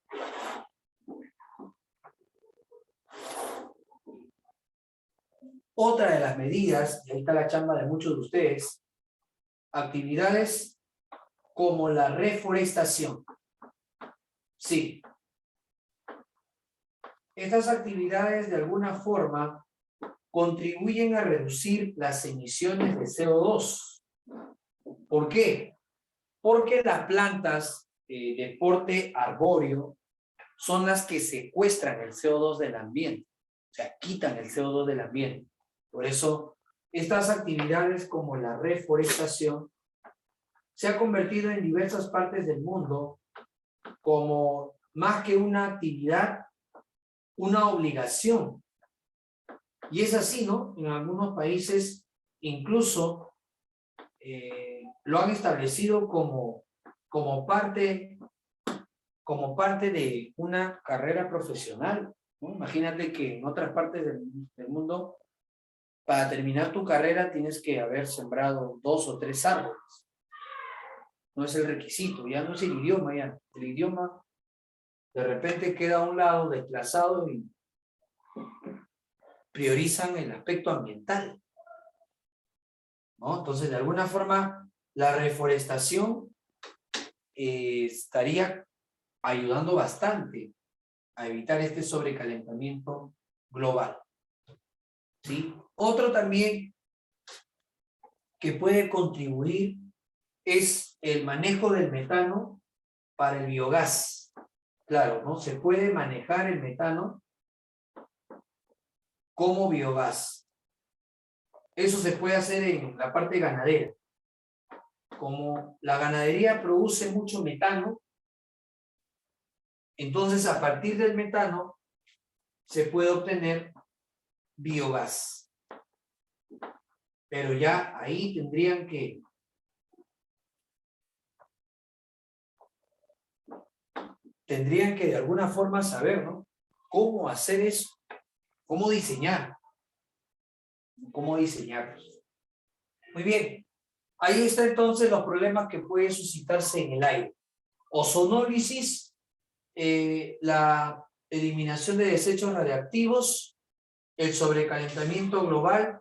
Otra de las medidas, y ahí está la chamba de muchos de ustedes, actividades como la reforestación. Sí. Estas actividades de alguna forma contribuyen a reducir las emisiones de CO2. ¿Por qué? Porque las plantas de porte arbóreo son las que secuestran el CO2 del ambiente, o sea, quitan el CO2 del ambiente. Por eso, estas actividades como la reforestación se ha convertido en diversas partes del mundo como más que una actividad, una obligación. Y es así, ¿no? En algunos países incluso lo han establecido como parte de una carrera profesional, ¿no? Imagínate que en otras partes del mundo, para terminar tu carrera tienes que haber sembrado 2 o 3 árboles. No es el requisito, ya no es el idioma, ya. El idioma de repente queda a un lado desplazado y priorizan el aspecto ambiental, ¿no? Entonces, de alguna forma, la reforestación estaría ayudando bastante a evitar este sobrecalentamiento global, ¿sí? Otro también que puede contribuir es el manejo del metano para el biogás. Claro, ¿no? Se puede manejar el metano como biogás. Eso se puede hacer en la parte ganadera. Como la ganadería produce mucho metano, entonces a partir del metano se puede obtener biogás. Pero ya ahí tendrían que de alguna forma saber, ¿no? Cómo hacer eso, cómo diseñar. Cómo diseñarlos. Muy bien. Ahí está entonces los problemas que pueden suscitarse en el aire. Ozonólisis, la eliminación de desechos radiactivos, el sobrecalentamiento global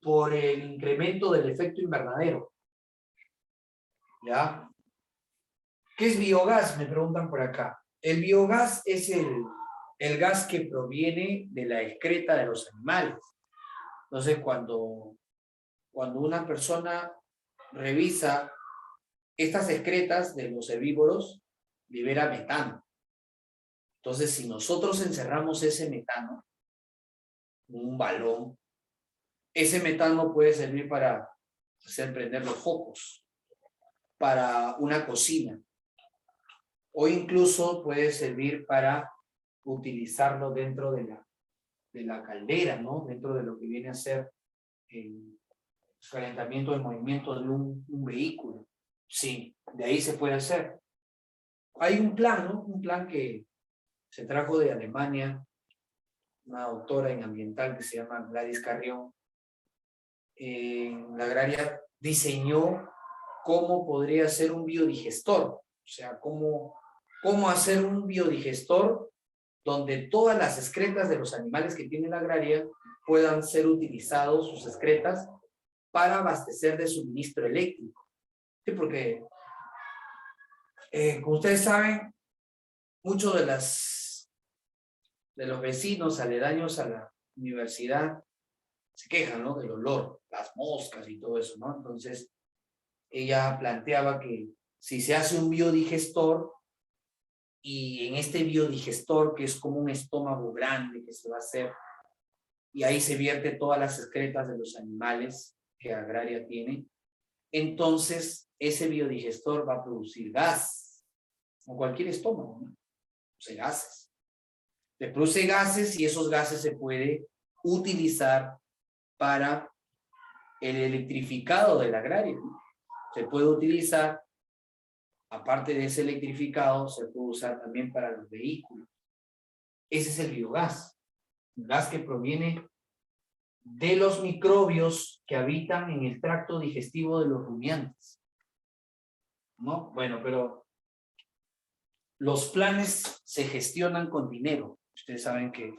por el incremento del efecto invernadero. ¿Ya? ¿Qué es biogás? Me preguntan por acá. El biogás es el gas que proviene de la excreta de los animales. Entonces, cuando una persona revisa estas excretas de los herbívoros, libera metano. Entonces, si nosotros encerramos ese metano en un balón, ese metano puede servir para hacer prender los focos, para una cocina, o incluso puede servir para utilizarlo dentro de la caldera, ¿no? Dentro de lo que viene a ser el calentamiento del movimiento de un vehículo. Sí, de ahí se puede hacer. Hay un plan, ¿no? Un plan que se trajo de Alemania, una doctora en ambiental que se llama Gladys Carrión. La agraria diseñó cómo podría ser un biodigestor, o sea, cómo hacer un biodigestor donde todas las excretas de los animales que tiene la agraria puedan ser utilizados, sus excretas, para abastecer de suministro eléctrico. Sí, porque, como ustedes saben, muchos de los vecinos aledaños a la universidad se quejan, ¿no? Del olor, las moscas y todo eso, ¿no? Entonces, ella planteaba que si se hace un biodigestor, y en este biodigestor, que es como un estómago grande que se va a hacer, y ahí se vierte todas las excretas de los animales que Agraria tiene, entonces ese biodigestor va a producir gas, como cualquier estómago, ¿no? Produce gases. Le produce gases y esos gases se puede utilizar para el electrificado de la agraria, ¿no? Se puede utilizar, aparte de ese electrificado, se puede usar también para los vehículos. Ese es el biogás, un gas que proviene de los microbios que habitan en el tracto digestivo de los rumiantes, ¿no? Bueno, pero los planes se gestionan con dinero. Ustedes saben que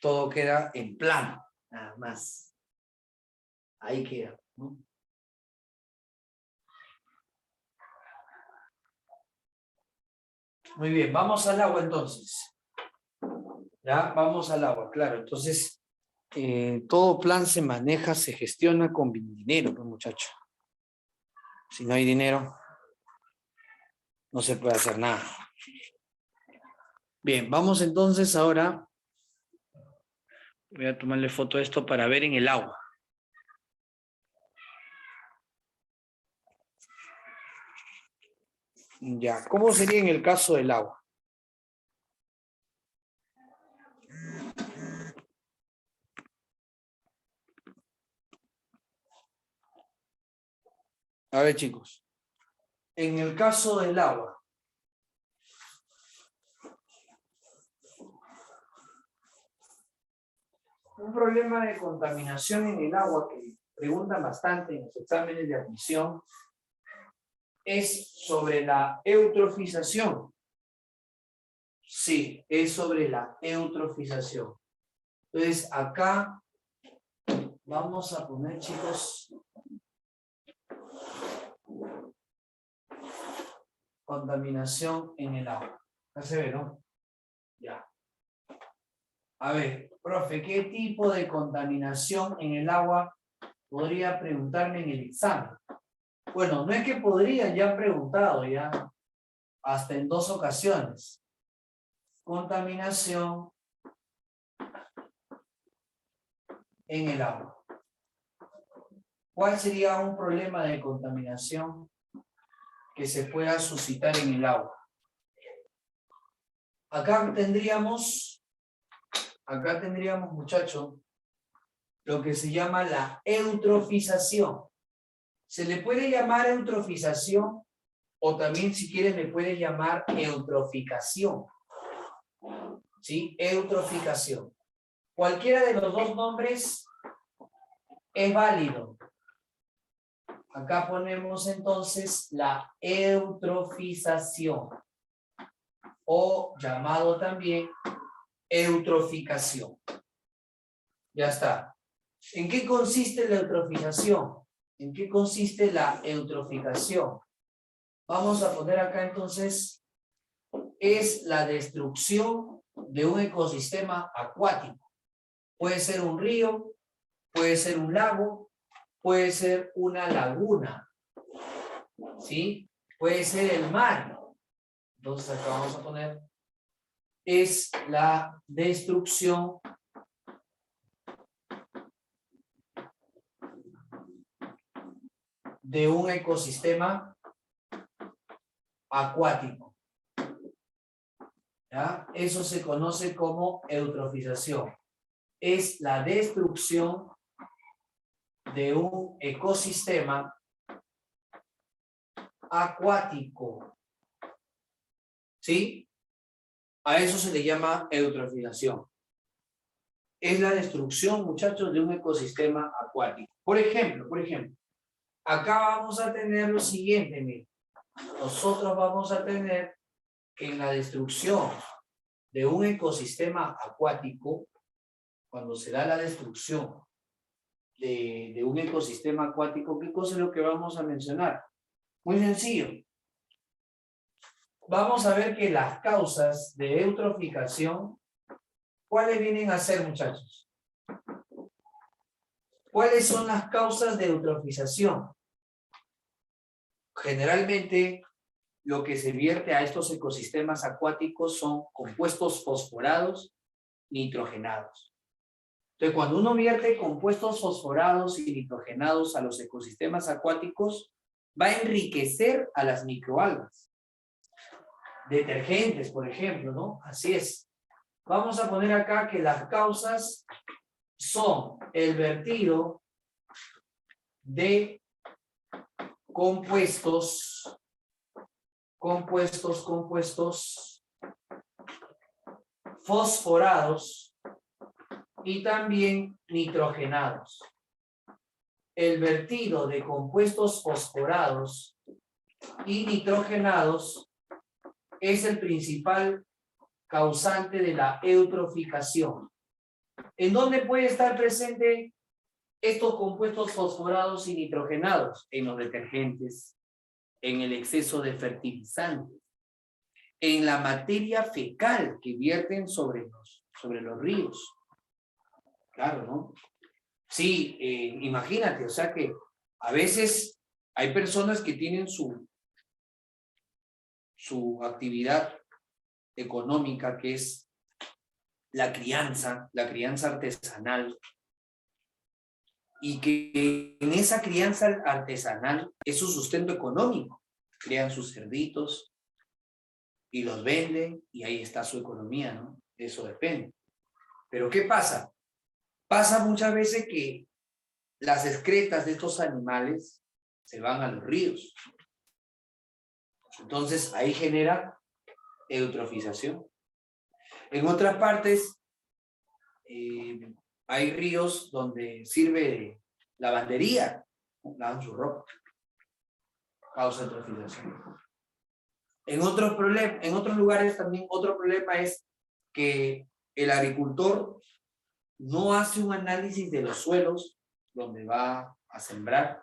todo queda en plan, nada más. Ahí queda, ¿no? Muy bien, vamos al agua entonces. Ya, vamos al agua, claro. Entonces, todo plan se maneja, se gestiona con dinero, pues, muchacho. Si no hay dinero, no se puede hacer nada. Bien, vamos entonces ahora. Voy a tomarle foto a esto para ver en el agua. Ya, ¿cómo sería en el caso del agua? A ver, chicos. En el caso del agua. Un problema de contaminación en el agua que preguntan bastante en los exámenes de admisión es sobre la eutrofización. Sí, es sobre la eutrofización. Entonces, acá vamos a poner, chicos, contaminación en el agua. Acá se ve, ¿no? Ya. A ver, profe, ¿qué tipo de contaminación en el agua podría preguntarme en el examen? Bueno, no es que podría, ya han preguntado, ya hasta en 2 ocasiones. Contaminación en el agua. ¿Cuál sería un problema de contaminación que se pueda suscitar en el agua? Acá tendríamos, muchachos, lo que se llama la eutrofización. Se le puede llamar eutrofización o también, si quieres, le puedes llamar eutroficación. ¿Sí? Eutroficación. Cualquiera de los dos nombres es válido. Acá ponemos entonces la eutrofización o llamado también eutroficación. Ya está. ¿En qué consiste la eutrofización? ¿En qué consiste la eutrofización? Vamos a poner acá entonces, es la destrucción de un ecosistema acuático. Puede ser un río, puede ser un lago, puede ser una laguna, ¿sí? Puede ser el mar. Entonces acá vamos a poner, es la destrucción de un ecosistema acuático. ¿Ya? Eso se conoce como eutrofización. Es la destrucción de un ecosistema acuático. ¿Sí? A eso se le llama eutrofización. Es la destrucción, muchachos, de un ecosistema acuático. Por ejemplo, acá vamos a tener lo siguiente, miren. Nosotros vamos a tener que en la destrucción de un ecosistema acuático, cuando se da la destrucción de un ecosistema acuático, ¿qué cosa es lo que vamos a mencionar? Muy sencillo. Vamos a ver que las causas de eutrofización, ¿cuáles vienen a ser, muchachos? ¿Cuáles son las causas de eutrofización? Generalmente, lo que se vierte a estos ecosistemas acuáticos son compuestos fosforados, nitrogenados. Entonces, cuando uno vierte compuestos fosforados y nitrogenados a los ecosistemas acuáticos, va a enriquecer a las microalgas. Detergentes, por ejemplo, ¿no? Así es. Vamos a poner acá que las causas son el vertido de compuestos fosforados y también nitrogenados. El vertido de compuestos fosforados y nitrogenados es el principal causante de la eutrofización. ¿En dónde puede estar presente estos compuestos fosforados y nitrogenados? En los detergentes, en el exceso de fertilizantes, en la materia fecal que vierten sobre los ríos. Claro, ¿no? Sí, imagínate, o sea que a veces hay personas que tienen su actividad económica, que es la crianza artesanal, y que en esa crianza artesanal es su sustento económico. Crean sus cerditos y los venden y ahí está su economía, ¿no? Eso depende. Pero ¿qué pasa? Pasa muchas veces que las excretas de estos animales se van a los ríos. Entonces ahí genera eutrofización. En otras partes hay ríos donde sirve de lavandería, lavan su ropa, causa eutrofización. En otros lugares también otro problema es que el agricultor no hace un análisis de los suelos donde va a sembrar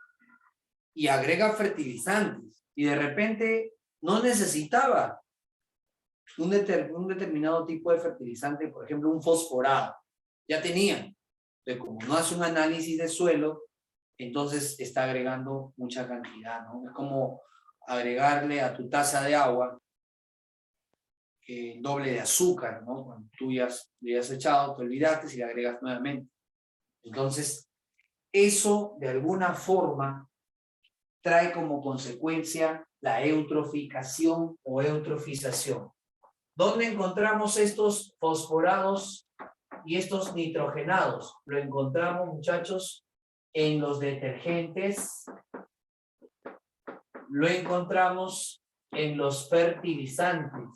y agrega fertilizantes y de repente no necesitaba un determinado tipo de fertilizante, por ejemplo un fosforado, ya tenía. Entonces, como no hace un análisis de suelo, entonces está agregando mucha cantidad, ¿no? Es como agregarle a tu taza de agua doble de azúcar, ¿no? Cuando tú ya le has echado, te olvidaste y le agregas nuevamente. Entonces, eso de alguna forma trae como consecuencia la eutrofización o eutrofización. ¿Dónde encontramos estos fosforados y estos nitrogenados? Lo encontramos, muchachos, en los detergentes, lo encontramos en los fertilizantes.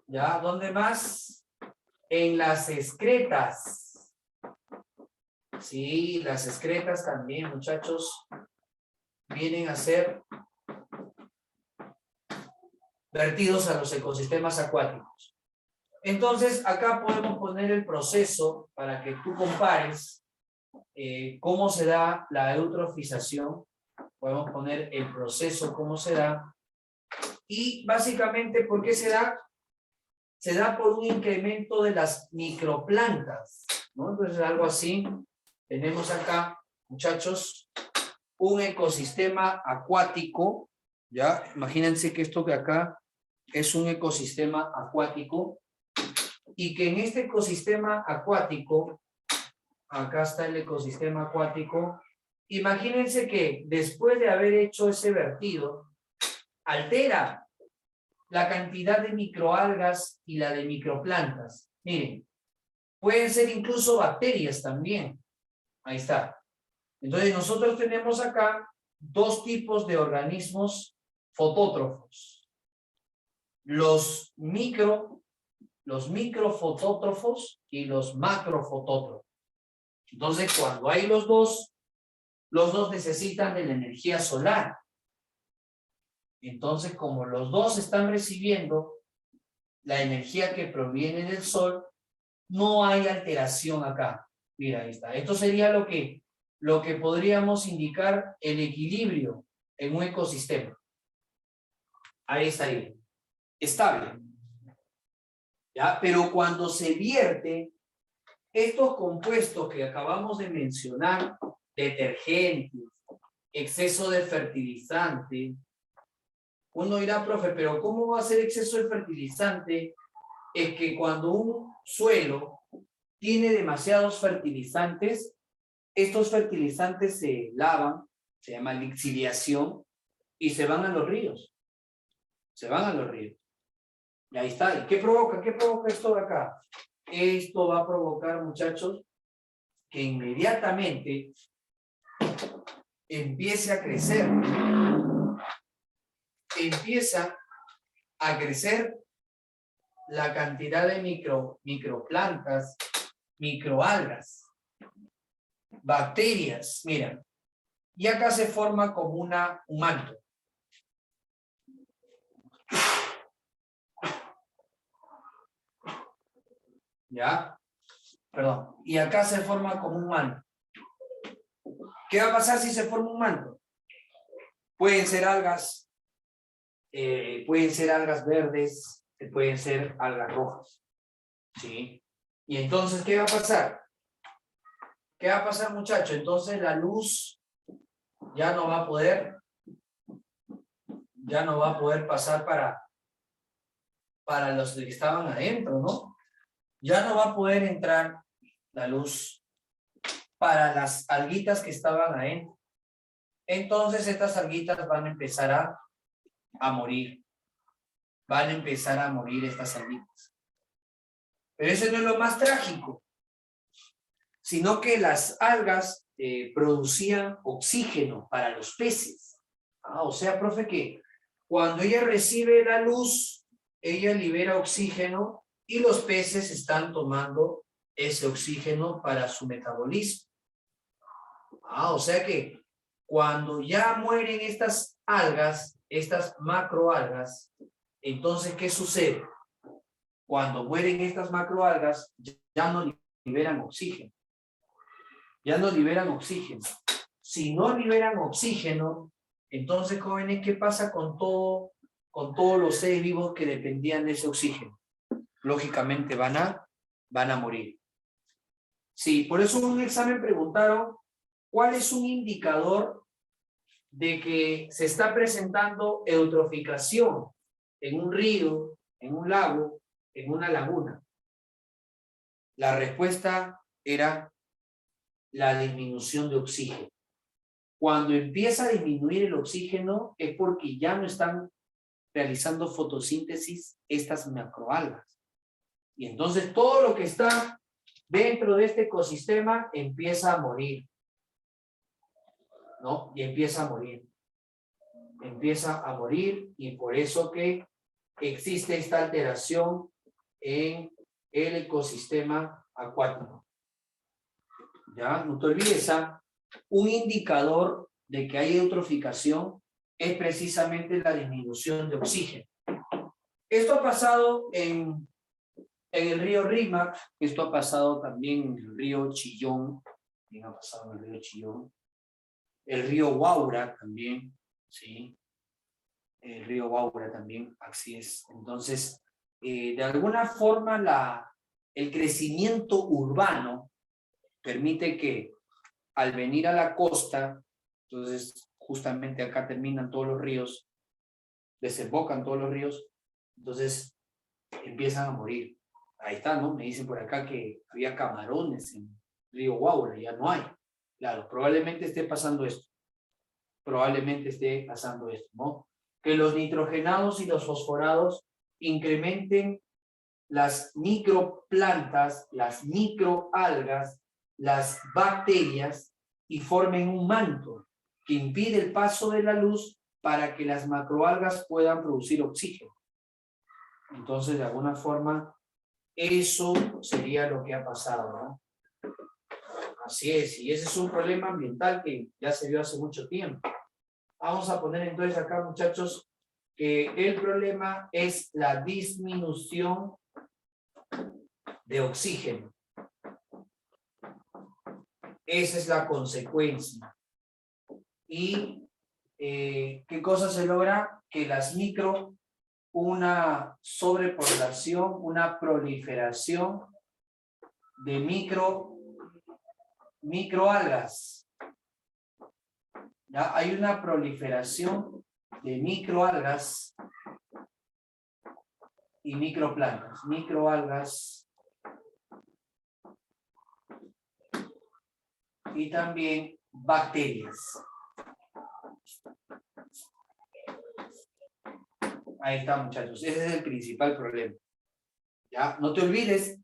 ¿Ya? ¿Dónde más? En las excretas. Sí, las excretas también, muchachos, vienen a ser vertidos a los ecosistemas acuáticos. Entonces, acá podemos poner el proceso para que tú compares cómo se da la eutrofización. Podemos poner el proceso, cómo se da. Y básicamente, ¿por qué se da? Se da por un incremento de las microplantas, ¿no? Entonces, algo así. Tenemos acá, muchachos, un ecosistema acuático, ¿ya? Imagínense que esto que acá es un ecosistema acuático y que en este ecosistema acuático, acá está el ecosistema acuático, imagínense que después de haber hecho ese vertido, altera la cantidad de microalgas y la de microplantas. Miren, pueden ser incluso bacterias también. Ahí está. Entonces nosotros tenemos acá dos tipos de organismos fotótrofos. Los microfotótrofos y los macrofotótrofos. Entonces cuando hay los dos necesitan de la energía solar. Entonces, como los dos están recibiendo la energía que proviene del sol, no hay alteración acá. Mira, ahí está. Esto sería lo que podríamos indicar el equilibrio en un ecosistema. Ahí estaría. Estable. ¿Ya? Pero cuando se vierte estos compuestos que acabamos de mencionar, detergentes, exceso de fertilizante, uno dirá, profe, pero ¿cómo va a ser exceso de fertilizante? Es que cuando un suelo tiene demasiados fertilizantes, estos fertilizantes se lavan, se llama lixiviación, y se van a los ríos. Se van a los ríos. Y ahí está. ¿Y qué provoca? ¿Qué provoca esto de acá? Esto va a provocar, muchachos, que inmediatamente empiece a crecer. Empieza a crecer la cantidad de microplantas, microalgas, bacterias, mira. Y acá se forma como un manto. ¿Ya? Perdón. Y acá se forma como un manto. ¿Qué va a pasar si se forma un manto? Pueden ser algas verdes, pueden ser algas rojas. ¿Sí? Y entonces, ¿qué va a pasar? ¿Qué va a pasar, muchachos? Entonces la luz ya no va a poder pasar para los que estaban adentro, ¿no? Ya no va a poder entrar la luz para las alguitas que estaban adentro. Entonces estas alguitas van a empezar a morir. Van a empezar a morir estas alguitas. Pero eso no es lo más trágico, sino que las algas producían oxígeno para los peces. O sea, profe, que cuando ella recibe la luz, ella libera oxígeno y los peces están tomando ese oxígeno para su metabolismo. O sea que cuando ya mueren estas algas, estas macroalgas, entonces, ¿qué sucede? Cuando mueren estas macroalgas, ya no liberan oxígeno. Ya no liberan oxígeno. Si no liberan oxígeno, entonces, jóvenes, ¿qué pasa con todos los seres vivos que dependían de ese oxígeno? Lógicamente van a morir. Sí, por eso en un examen preguntaron cuál es un indicador de que se está presentando eutroficación en un río, en un lago, en una laguna. La respuesta era la disminución de oxígeno. Cuando empieza a disminuir el oxígeno es porque ya no están realizando fotosíntesis estas macroalgas. Y entonces todo lo que está dentro de este ecosistema empieza a morir. ¿No? Y empieza a morir. Empieza a morir y por eso que existe esta alteración en el ecosistema acuático. ¿Ya? No te olvides, un indicador de que hay eutroficación es precisamente la disminución de oxígeno. Esto ha pasado en En el río Rímac, esto ha pasado también en el río Chillón, también ha pasado en el río Chillón. El río Guaura también, ¿sí? El río Guaura también, así es. Entonces, de alguna forma el crecimiento urbano permite que al venir a la costa, entonces justamente acá terminan todos los ríos, desembocan todos los ríos, entonces empiezan a morir. Ahí está, ¿no? Me dicen por acá que había camarones en río Guaura, ya no hay. Claro, probablemente esté pasando esto. Probablemente esté pasando esto, ¿no? Que los nitrogenados y los fosforados incrementen las microplantas, las microalgas, las bacterias y formen un manto que impide el paso de la luz para que las macroalgas puedan producir oxígeno. Entonces, de alguna forma, eso sería lo que ha pasado, ¿no? Así es, y ese es un problema ambiental que ya se vio hace mucho tiempo. Vamos a poner entonces acá, muchachos, que el problema es la disminución de oxígeno. Esa es la consecuencia. ¿Y qué cosa se logra? Que una sobrepoblación, una proliferación de microalgas. ¿Ya? Hay una proliferación de microalgas y microplantas. Microalgas y también bacterias. Ahí está, muchachos. Ese es el principal problema. ¿Ya? No te olvides,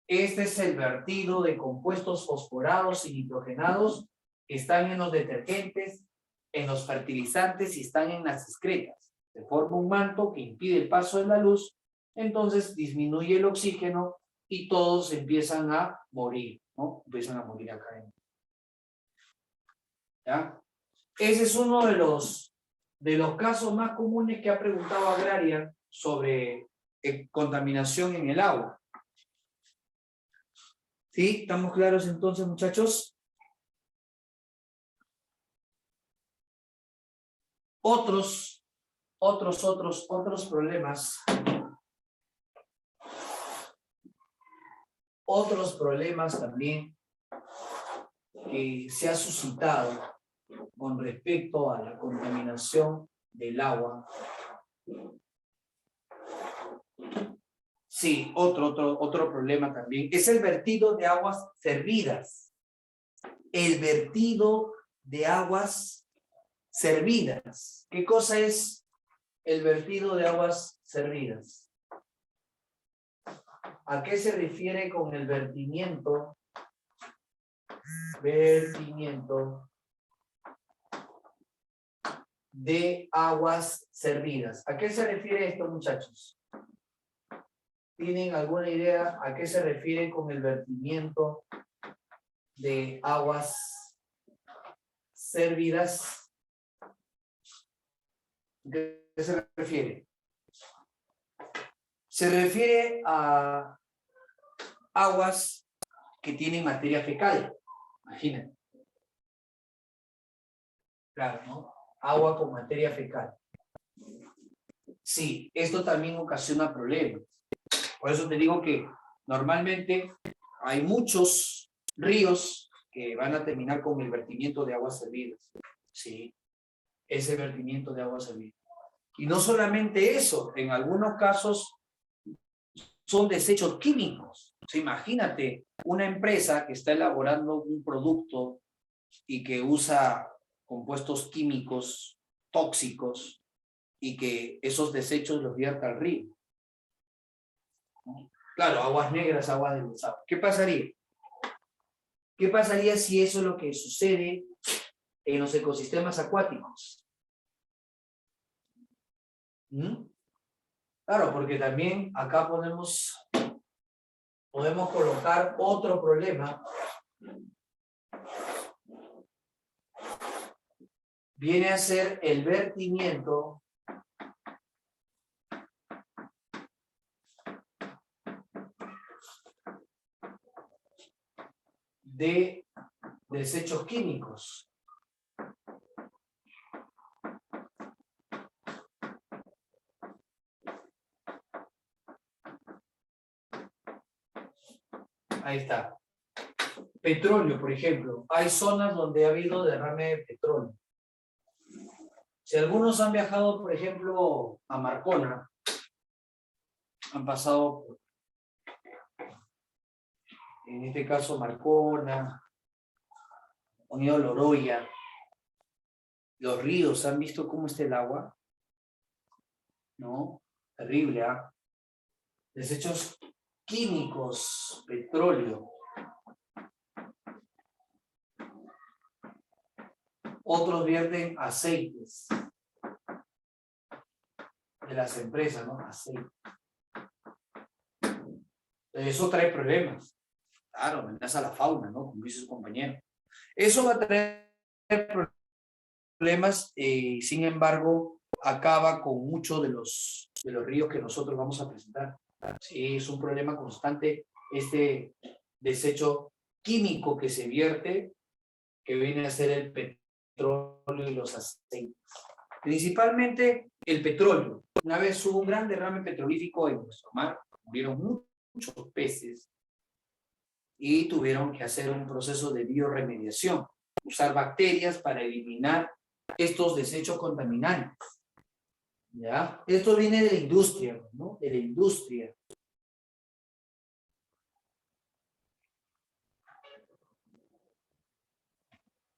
este es el vertido de compuestos fosforados y nitrogenados que están en los detergentes, en los fertilizantes y están en las excretas. Se forma un manto que impide el paso de la luz, entonces disminuye el oxígeno y todos empiezan a morir, ¿no? Empiezan a morir acá. ¿Ya? Ese es uno de los casos más comunes que ha preguntado Agraria sobre contaminación en el agua. ¿Sí? ¿Estamos claros entonces, muchachos? Otros problemas. Otros problemas también que se ha suscitado con respecto a la contaminación del agua. Sí, otro problema también es el vertido de aguas servidas. El vertido de aguas servidas. ¿Qué cosa es el vertido de aguas servidas? ¿A qué se refiere con el vertimiento? Vertimiento de aguas servidas. ¿A qué se refiere esto, muchachos? ¿Tienen alguna idea a qué se refiere con el vertimiento de aguas servidas? ¿A qué se refiere? Se refiere a aguas que tienen materia fecal. Imagínate. Claro, ¿no? Agua con materia fecal. Sí, esto también ocasiona problemas. Por eso te digo que normalmente hay muchos ríos que van a terminar con el vertimiento de aguas servidas. Sí, ese vertimiento de aguas servidas. Y no solamente eso, en algunos casos son desechos químicos. O sea, imagínate una empresa que está elaborando un producto y que usa compuestos químicos tóxicos y que esos desechos los vierta al río. Claro, aguas negras, aguas de desagüe. ¿Qué pasaría? ¿Qué pasaría si eso es lo que sucede en los ecosistemas acuáticos? ¿Mm? Claro, porque también acá podemos colocar otro problema. Viene a ser el vertimiento de desechos químicos. Ahí está. Petróleo, por ejemplo. Hay zonas donde ha habido derrame de petróleo. Si algunos han viajado, por ejemplo, a Marcona, han pasado, en este caso, Marcona, han ido a Loroya, los ríos, ¿han visto cómo está el agua? ¿No? Terrible, ¿ah? Desechos químicos, petróleo. Otros vierten aceites de las empresas, ¿no? Aceite. Eso trae problemas. Claro, amenaza a la fauna, ¿no? Como dice su compañero. Eso va a traer problemas, sin embargo, acaba con muchos de los ríos que nosotros vamos a presentar. Sí, es un problema constante este desecho químico que se vierte, que viene a ser el petróleo y los aceites. Principalmente el petróleo. Una vez hubo un gran derrame petrolífico en nuestro mar, hubieron muchos peces y tuvieron que hacer un proceso de bioremediación, usar bacterias para eliminar estos desechos contaminantes. ¿Ya? Esto viene de la industria, ¿no? De la industria.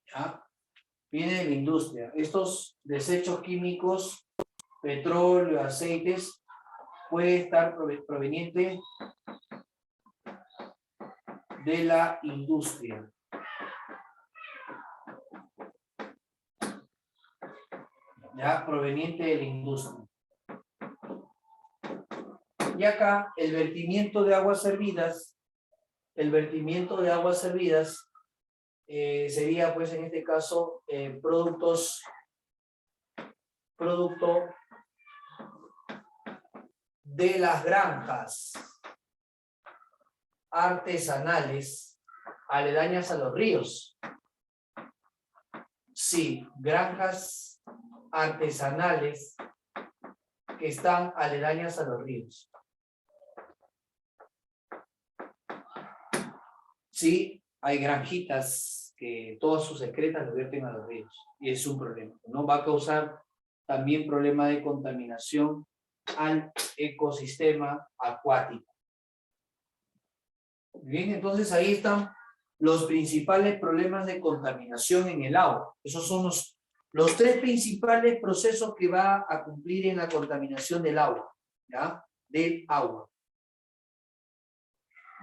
¿Ya? Viene de la industria. Estos desechos químicos, petróleo, aceites, puede estar proveniente de la industria. ¿Ya? Proveniente de la industria. Y acá el vertimiento de aguas servidas, sería pues en este caso producto de las granjas artesanales aledañas a los ríos. Sí, granjas artesanales que están aledañas a los ríos. Sí, hay granjitas que todas sus excretas lo vierten a los ríos y es un problema, ¿no? Va a causar también problema de contaminación al ecosistema acuático. Bien, entonces ahí están los principales problemas de contaminación en el agua. Esos son los tres principales procesos que va a cumplir en la contaminación del agua, ¿ya? Del agua.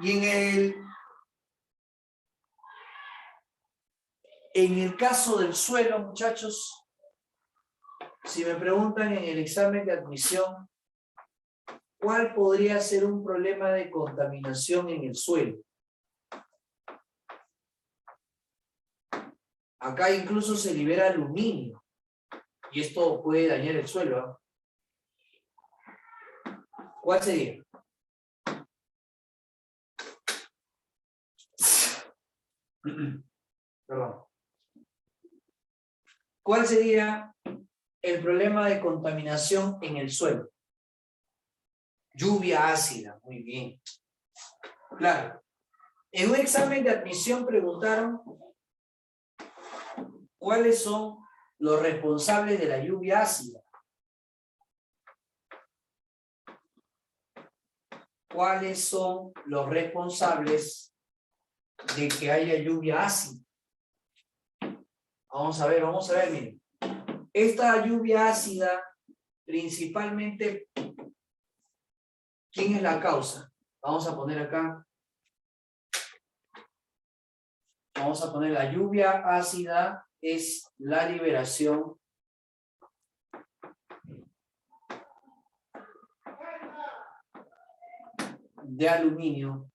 Y en el caso del suelo, muchachos, si me preguntan en el examen de admisión, ¿cuál podría ser un problema de contaminación en el suelo? Acá incluso se libera aluminio y esto puede dañar el suelo, ¿eh? ¿Cuál sería? Perdón. ¿Cuál sería el problema de contaminación en el suelo? Lluvia ácida, muy bien. Claro. En un examen de admisión preguntaron cuáles son los responsables de la lluvia ácida. ¿Cuáles son los responsables de que haya lluvia ácida? Vamos a ver, miren. Esta lluvia ácida, principalmente, ¿quién es la causa? Vamos a poner acá. Vamos a poner la lluvia ácida es la liberación de aluminio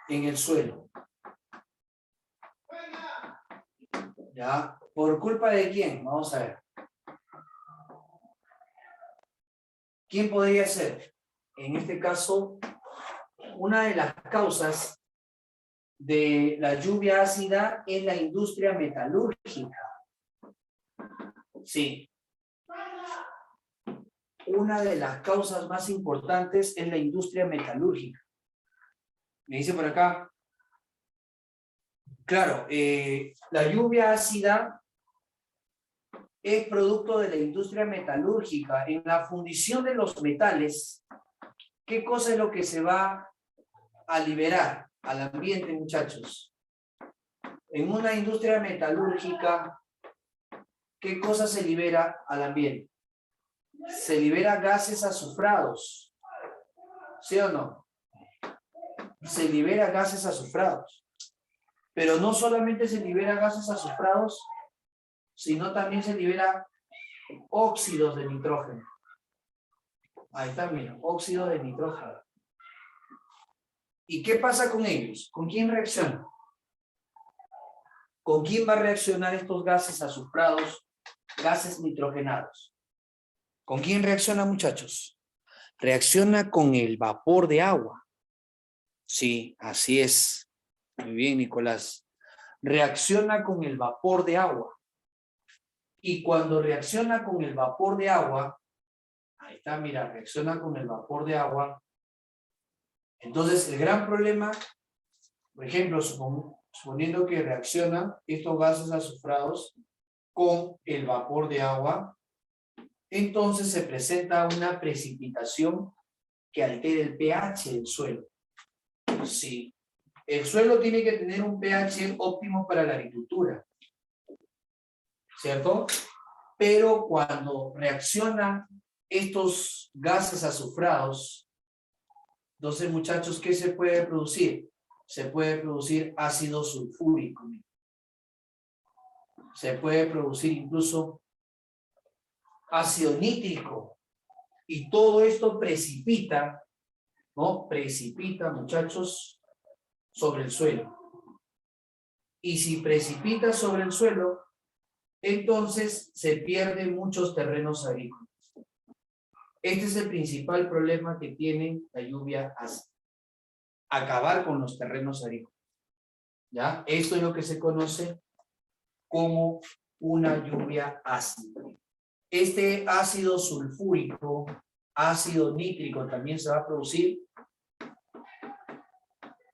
en el suelo. ¿Ya? ¿Por culpa de quién? Vamos a ver. ¿Quién podría ser? En este caso, Una de las causas de la lluvia ácida es la industria metalúrgica. Sí. Una de las causas más importantes es la industria metalúrgica. Me dice por acá. Claro, la lluvia ácida es producto de la industria metalúrgica. En la fundición de los metales, ¿qué cosa es lo que se va a liberar al ambiente, muchachos? En una industria metalúrgica, ¿qué cosa se libera al ambiente? Se libera gases azufrados. ¿Sí o no? Se libera gases azufrados. Pero no solamente se libera gases azufrados, sino también se libera óxidos de nitrógeno. Ahí está, mira, óxido de nitrógeno. ¿Y qué pasa con ellos? ¿Con quién reacciona? ¿Con quién va a reaccionar estos gases azufrados, gases nitrogenados? ¿Con quién reacciona, muchachos? Reacciona con el vapor de agua. Sí, así es. Muy bien, Nicolás. Reacciona con el vapor de agua. Y cuando reacciona con el vapor de agua, ahí está, mira, reacciona con el vapor de agua. Entonces, el gran problema, por ejemplo, suponiendo que reaccionan estos gases azufrados con el vapor de agua, entonces se presenta una precipitación que altera el pH del suelo. Sí. El suelo tiene que tener un pH óptimo para la agricultura, ¿cierto? Pero cuando reaccionan estos gases azufrados, entonces, muchachos, ¿qué se puede producir? Se puede producir ácido sulfúrico. Se puede producir incluso ácido nítrico. Y todo esto precipita, ¿no? Precipita, muchachos, sobre el suelo. Y si precipita sobre el suelo, entonces se pierden muchos terrenos agrícolas. Este es el principal problema que tiene la lluvia ácida. Acabar con los terrenos agrícolas. ¿Ya? Esto es lo que se conoce como una lluvia ácida. Este ácido sulfúrico, ácido nítrico también se va a producir.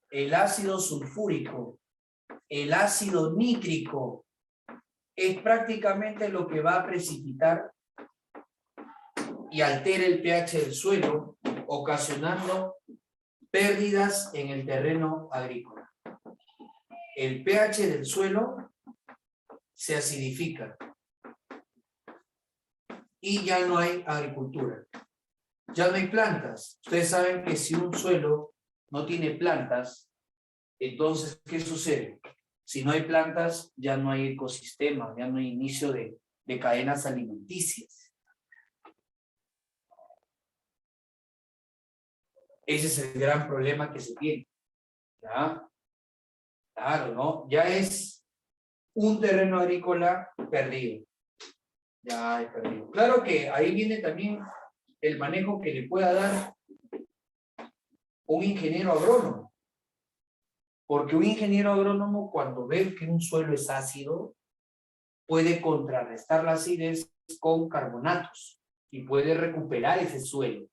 El ácido sulfúrico, el ácido nítrico, es prácticamente lo que va a precipitar y altera el pH del suelo, ocasionando pérdidas en el terreno agrícola. El pH del suelo se acidifica y ya no hay agricultura. Ya no hay plantas. Ustedes saben que si un suelo no tiene plantas, entonces, ¿qué sucede? Si no hay plantas, ya no hay ecosistema, ya no hay inicio de cadenas alimenticias. Ese es el gran problema que se tiene. ¿Ya? Claro, ¿no? Ya es un terreno agrícola perdido. Ya es perdido. Claro que ahí viene también el manejo que le pueda dar un ingeniero agrónomo. Porque un ingeniero agrónomo, cuando ve que un suelo es ácido, puede contrarrestar la acidez con carbonatos y puede recuperar ese suelo.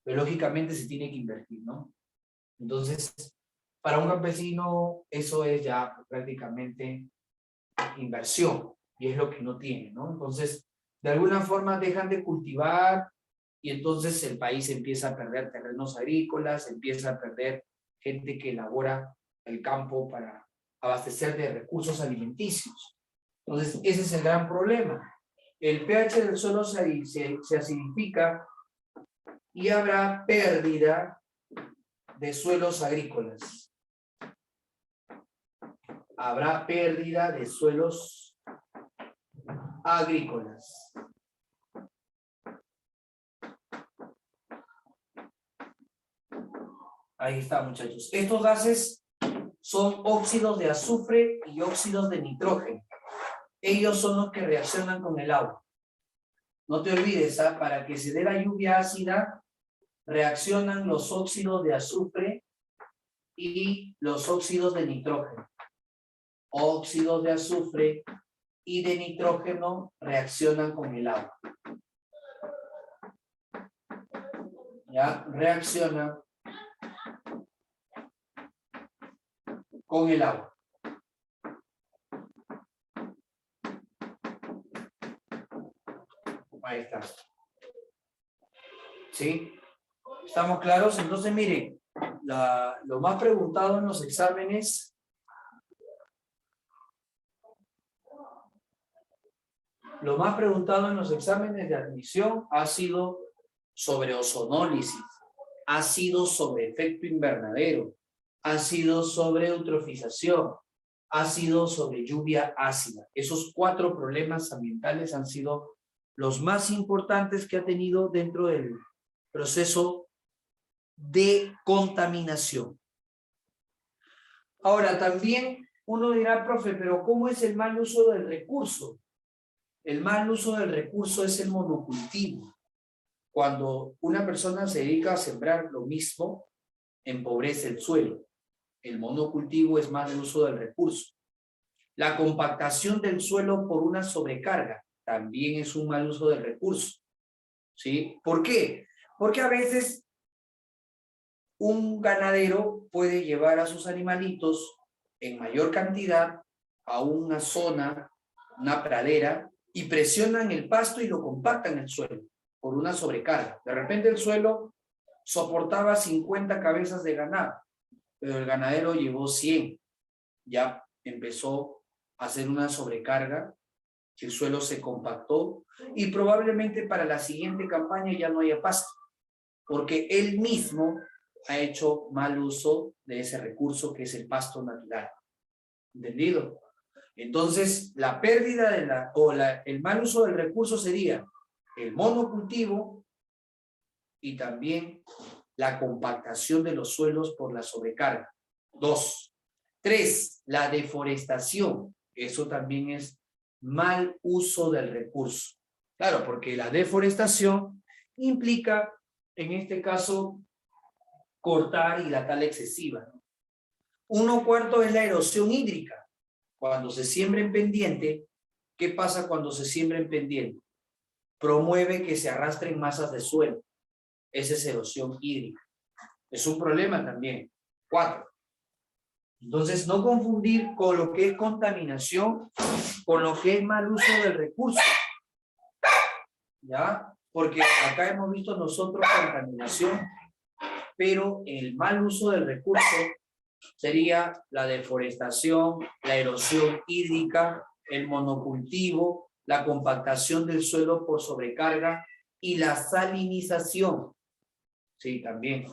Pero lógicamente se tiene que invertir, ¿no? Entonces, para un campesino, eso es ya prácticamente inversión y es lo que no tiene, ¿no? Entonces, de alguna forma dejan de cultivar y entonces el país empieza a perder terrenos agrícolas, empieza a perder gente que elabora el campo para abastecer de recursos alimenticios. Entonces, ese es el gran problema. El pH del suelo se acidifica y habrá pérdida de suelos agrícolas. Habrá pérdida de suelos agrícolas. Ahí está, muchachos. Estos gases son óxidos de azufre y óxidos de nitrógeno. Ellos son los que reaccionan con el agua. No te olvides, para que se dé la lluvia ácida, reaccionan los óxidos de azufre y los óxidos de nitrógeno. Óxidos de azufre y de nitrógeno reaccionan con el agua. ¿Ya? Reaccionan con el agua. Ahí está. ¿Sí? ¿Estamos claros? Entonces, miren, lo más preguntado en los exámenes de admisión ha sido sobre ozonólisis, ha sido sobre efecto invernadero, ha sido sobre eutrofización, ha sido sobre lluvia ácida. Esos 4 problemas ambientales han sido los más importantes que ha tenido dentro del proceso de contaminación. Ahora, también uno dirá, profe, pero ¿cómo es el mal uso del recurso? El mal uso del recurso es el monocultivo. Cuando una persona se dedica a sembrar lo mismo, empobrece el suelo. El monocultivo es mal uso del recurso. La compactación del suelo por una sobrecarga también es un mal uso del recurso. ¿Sí? ¿Por qué? Porque a veces un ganadero puede llevar a sus animalitos en mayor cantidad a una zona, una pradera, y presionan el pasto y lo compactan el suelo por una sobrecarga. De repente el suelo soportaba 50 cabezas de ganado, pero el ganadero llevó 100. Ya empezó a hacer una sobrecarga, el suelo se compactó y probablemente para la siguiente campaña ya no haya pasto, porque él mismo ha hecho mal uso de ese recurso que es el pasto natural. ¿Entendido? Entonces, la pérdida el mal uso del recurso sería el monocultivo y también la compactación de los suelos por la sobrecarga. 2. 3. La deforestación. Eso también es mal uso del recurso. Claro, porque la deforestación implica, en este caso, cortar y la tala excesiva. 1/4 es la erosión hídrica. Cuando se siembra en pendiente, ¿qué pasa cuando se siembra en pendiente? Promueve que se arrastren masas de suelo. Esa es erosión hídrica. Es un problema también. 4. Entonces, no confundir con lo que es contaminación con lo que es mal uso del recurso. ¿Ya? Porque acá hemos visto nosotros contaminación, pero el mal uso del recurso sería la deforestación, la erosión hídrica, el monocultivo, la compactación del suelo por sobrecarga y la salinización. Sí, también.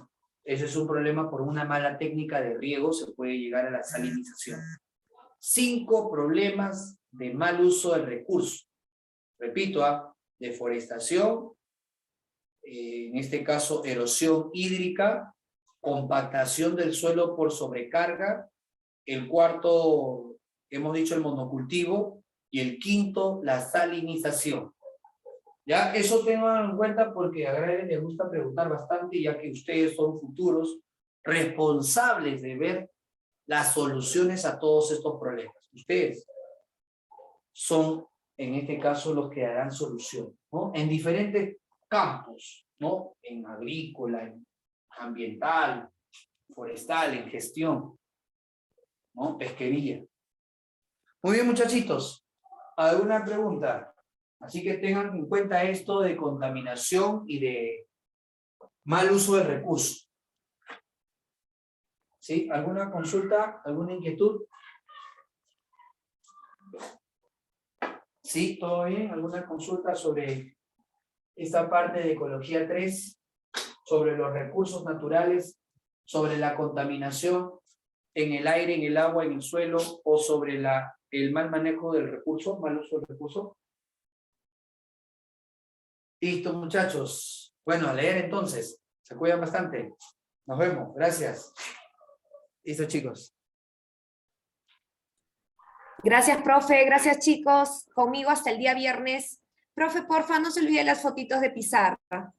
Ese es un problema por una mala técnica de riego, se puede llegar a la salinización. 5 problemas de mal uso del recurso. Repito, deforestación, en este caso erosión hídrica, compactación del suelo por sobrecarga, el 4, hemos dicho el monocultivo, y el 5, la salinización. Ya, eso tengan en cuenta porque a Agraria les gusta preguntar bastante, ya que ustedes son futuros responsables de ver las soluciones a todos estos problemas. Ustedes son, en este caso, los que darán solución, ¿no? En diferentes campos, ¿no? En agrícola, en ambiental, forestal, en gestión, ¿no? Pesquería. Muy bien, muchachitos. ¿Alguna pregunta? Así que tengan en cuenta esto de contaminación y de mal uso de recursos. ¿Sí? ¿Alguna consulta? ¿Alguna inquietud? ¿Sí? ¿Todo bien? ¿Alguna consulta sobre esta parte de Ecología 3? Sobre los recursos naturales, sobre la contaminación en el aire, en el agua, en el suelo, o sobre el mal manejo del recurso, mal uso del recurso. Listo, muchachos. Bueno, a leer entonces. Se cuidan bastante. Nos vemos. Gracias. Listo, chicos. Gracias, profe. Gracias, chicos. Conmigo hasta el día viernes. Profe, porfa, no se olvide las fotitos de pizarra.